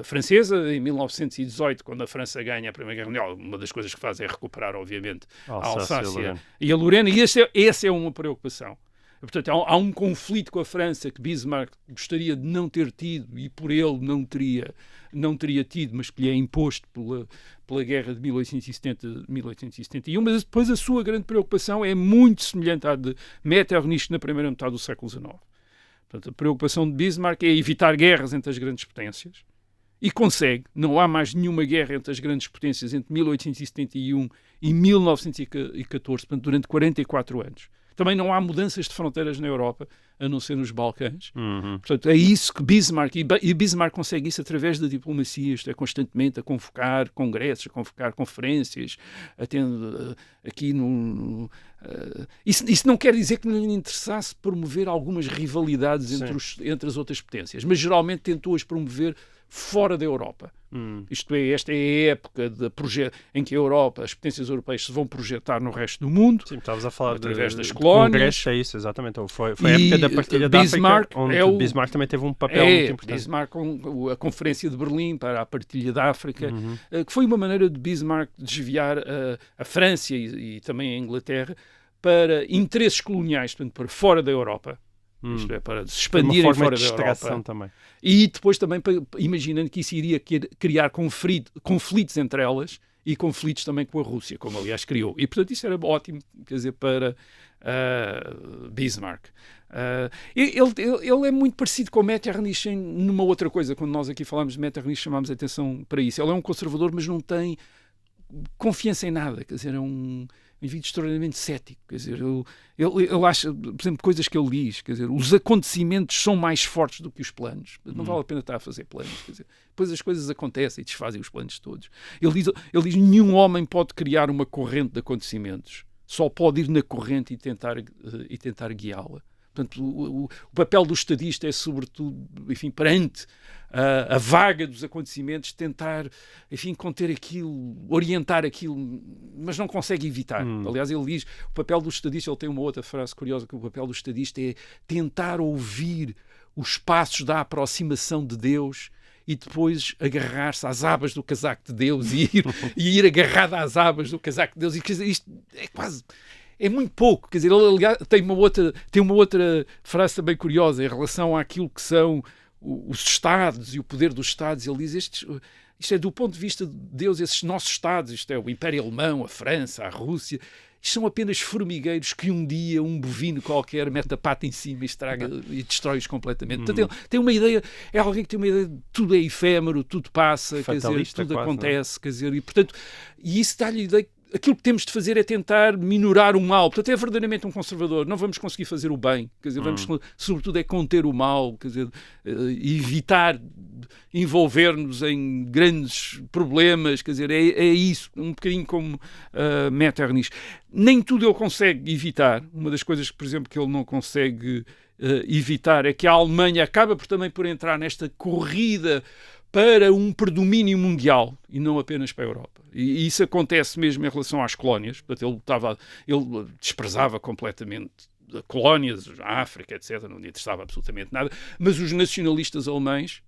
francesa. Em 1918, quando a França ganha a Primeira Guerra Mundial, uma das coisas que faz é recuperar, obviamente, a Alsácia e a Lorena. E essa é uma preocupação. Portanto, há um conflito com a França que Bismarck gostaria de não ter tido e por ele não teria tido, mas que lhe é imposto pela guerra de 1870-1871, mas depois a sua grande preocupação é muito semelhante à de Metternich na primeira metade do século XIX. Portanto, a preocupação de Bismarck é evitar guerras entre as grandes potências, e consegue. Não há mais nenhuma guerra entre as grandes potências entre 1871 e 1914, portanto, durante 44 anos. Também não há mudanças de fronteiras na Europa, a não ser nos Balcãs. Portanto, é isso que Bismarck... E Bismarck consegue isso através da diplomacia, isto é, constantemente a convocar congressos, a convocar conferências, atendo aqui no... Isso não quer dizer que não lhe interessasse promover algumas rivalidades entre as outras potências, mas geralmente tentou-as promover fora da Europa. Isto é, esta é a época em que a Europa, as potências europeias se vão projetar no resto do mundo. Sim, estavas a falar através das colónias. Congresso, é isso, exatamente. Foi a época da partilha da África, onde Bismarck também teve um papel muito importante. Bismarck, a Conferência de Berlim para a partilha da África, que foi uma maneira de Bismarck desviar a França e também a Inglaterra para interesses coloniais, portanto, para fora da Europa. Isto é, para se expandirem fora da Europa. Também. E depois também, imaginando que isso iria criar conflitos entre elas e conflitos também com a Rússia, como aliás criou. E, portanto, isso era ótimo, quer dizer, para Bismarck. Ele é muito parecido com Metternich numa outra coisa. Quando nós aqui falamos de Metternich, chamamos a atenção para isso. Ele é um conservador, mas não tem confiança em nada. Quer dizer, é um indivíduo extraordinariamente cético, quer dizer, ele acha, por exemplo, coisas que ele diz, quer dizer, os acontecimentos são mais fortes do que os planos, não vale a pena estar a fazer planos, quer dizer, depois as coisas acontecem e desfazem os planos todos. Ele diz nenhum homem pode criar uma corrente de acontecimentos, só pode ir na corrente e tentar guiá-la. Portanto, o papel do estadista é, sobretudo, enfim, perante a vaga dos acontecimentos, tentar, enfim, conter aquilo, orientar aquilo, mas não consegue evitar. Aliás, ele diz, o papel do estadista, ele tem uma outra frase curiosa, que o papel do estadista é tentar ouvir os passos da aproximação de Deus e depois agarrar-se às abas do casaco de Deus e ir agarrado às abas do casaco de Deus. E, quer dizer, isto é quase... É muito pouco, quer dizer, ele tem uma outra frase também curiosa em relação àquilo que são os Estados e o poder dos Estados. Ele diz, isto é do ponto de vista de Deus, esses nossos Estados, isto é o Império Alemão, a França, a Rússia, isto são apenas formigueiros que um dia um bovino qualquer mete a pata em cima e estraga e destrói-os completamente. Portanto, ele tem uma ideia, é alguém que tem uma ideia de tudo é efêmero, tudo passa, quer dizer, tudo quase, acontece, quer dizer, e portanto, e isso dá-lhe a ideia que aquilo que temos de fazer é tentar minorar o mal. Portanto, é verdadeiramente um conservador. Não vamos conseguir fazer o bem. Quer dizer, vamos, sobretudo, é conter o mal. Quer dizer, evitar envolver-nos em grandes problemas. Quer dizer, é isso. Um bocadinho como Metternich. Nem tudo ele consegue evitar. Uma das coisas, por exemplo, que ele não consegue evitar é que a Alemanha acaba também por entrar nesta corrida para um predomínio mundial e não apenas para a Europa. E isso acontece mesmo em relação às colónias. Portanto, ele desprezava completamente colónias, a África, etc. Não lhe interessava absolutamente nada. Mas os nacionalistas alemães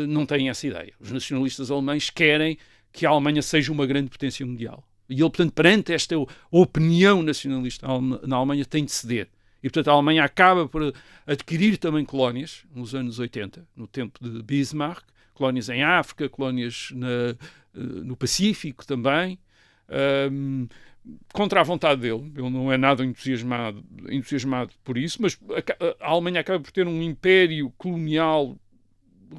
não têm essa ideia. Os nacionalistas alemães querem que a Alemanha seja uma grande potência mundial. E ele, portanto, perante esta opinião nacionalista na Alemanha, tem de ceder. E, portanto, a Alemanha acaba por adquirir também colónias nos anos 80, no tempo de Bismarck, colónias em África, colónias no Pacífico também, contra a vontade dele. Ele não é nada entusiasmado por isso, mas a Alemanha acaba por ter um império colonial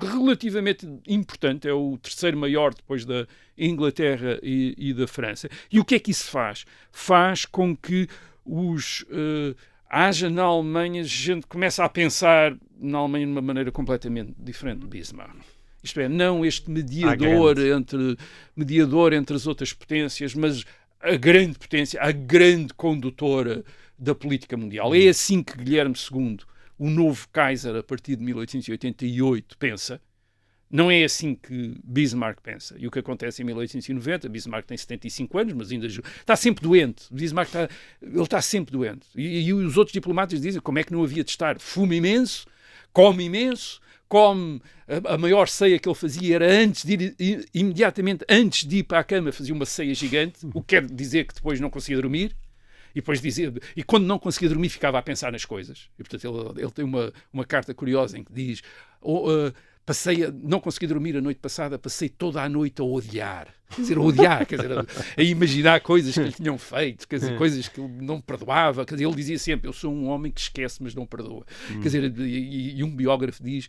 relativamente importante, é o terceiro maior depois da Inglaterra e da França. E o que é que isso faz? Faz com que haja na Alemanha, gente começa a pensar na Alemanha de uma maneira completamente diferente de Bismarck. Isto é, não este mediador entre as outras potências, mas a grande potência, a grande condutora da política mundial. É assim que Guilherme II, o novo Kaiser, a partir de 1888, pensa. Não é assim que Bismarck pensa. E o que acontece em 1890, Bismarck tem 75 anos, mas ainda está sempre doente. Bismarck está sempre doente. E os outros diplomatas dizem como é que não havia de estar. Fuma imenso, come imenso, a maior ceia que ele fazia era imediatamente antes de ir para a cama, fazia uma ceia gigante, o que quer dizer que depois não conseguia dormir. E quando não conseguia dormir ficava a pensar nas coisas. E portanto ele tem uma carta curiosa em que diz não consegui dormir a noite passada, passei toda a noite a odiar. Quer dizer, a imaginar coisas que lhe tinham feito, quer dizer, coisas que ele não perdoava. Quer dizer, ele dizia sempre, eu sou um homem que esquece, mas não perdoa. Quer dizer, e um biógrafo diz,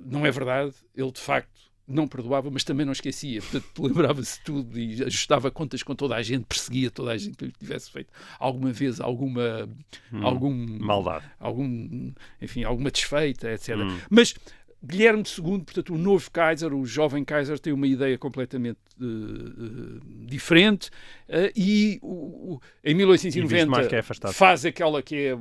não é verdade, ele de facto não perdoava, mas também não esquecia. Portanto, lembrava-se de tudo e ajustava contas com toda a gente, perseguia toda a gente que lhe tivesse feito alguma vez alguma maldade, enfim, alguma desfeita, etc. Mas Guilherme II, portanto, o novo Kaiser, o jovem Kaiser, tem uma ideia completamente diferente em 1890 faz aquela que é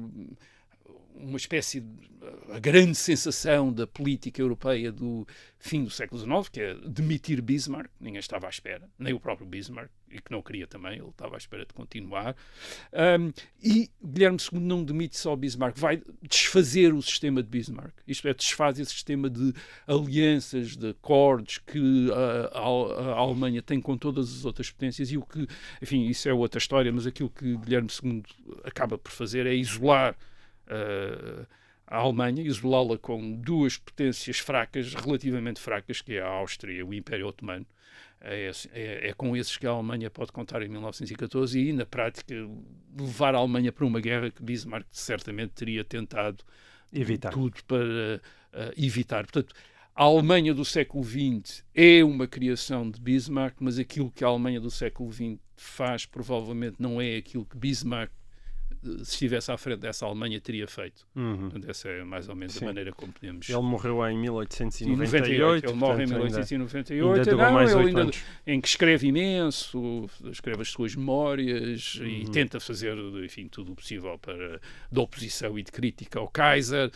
uma espécie de a grande sensação da política europeia do fim do século XIX, que é demitir Bismarck. Ninguém estava à espera, nem o próprio Bismarck, e que não queria também, ele estava à espera de continuar. E Guilherme II não demite só Bismarck, vai desfazer o sistema de Bismarck. Isto é, desfaz esse sistema de alianças, de acordos que a Alemanha tem com todas as outras potências, e o que, enfim, isso é outra história, mas aquilo que Guilherme II acaba por fazer é isolar a Alemanha, isolá-la com duas potências fracas, relativamente fracas, que é a Áustria e o Império Otomano. É com esses que a Alemanha pode contar em 1914 e, na prática, levar a Alemanha para uma guerra que Bismarck certamente teria tentado evitar. Tudo para evitar. Portanto, a Alemanha do século XX é uma criação de Bismarck, mas aquilo que a Alemanha do século XX faz provavelmente não é aquilo que Bismarck, se estivesse à frente dessa Alemanha, teria feito. Portanto, essa é mais ou menos a maneira como podemos... Ele morreu em 1898. Ele morre em 1898. Ainda durou mais 8 anos. Em que escreve imenso, escreve as suas memórias e tenta fazer, enfim, tudo o possível de oposição e de crítica ao Kaiser.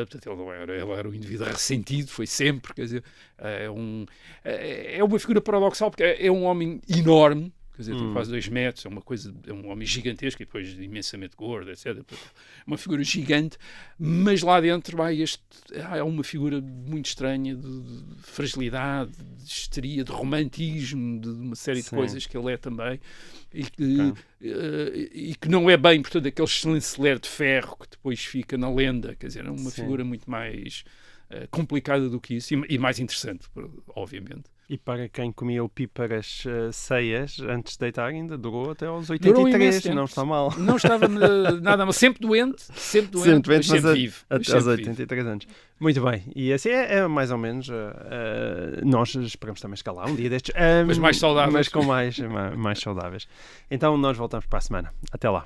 Portanto, ele era um indivíduo ressentido, foi sempre, quer dizer, é uma figura paradoxal, porque é um homem enorme, quer dizer, tem quase 2 metros, é um homem gigantesco e depois imensamente gordo, etc. Uma figura gigante, mas lá dentro há uma figura muito estranha de fragilidade, de histeria, de romantismo, de uma série de coisas que ele é também, e que não é bem, portanto, aquele chanceler de ferro que depois fica na lenda, quer dizer, é uma figura muito mais complicada do que isso e mais interessante, obviamente. E para quem comia o píparas ceias antes de deitar, ainda durou até aos 83, não está mal. Não estava nada mal, sempre doente, mas sempre vivo. Até aos 83 anos. Muito bem, e assim é mais ou menos, nós esperamos também escalar um dia destes. Mas mais saudáveis. Mas com mais saudáveis. Então nós voltamos para a semana. Até lá.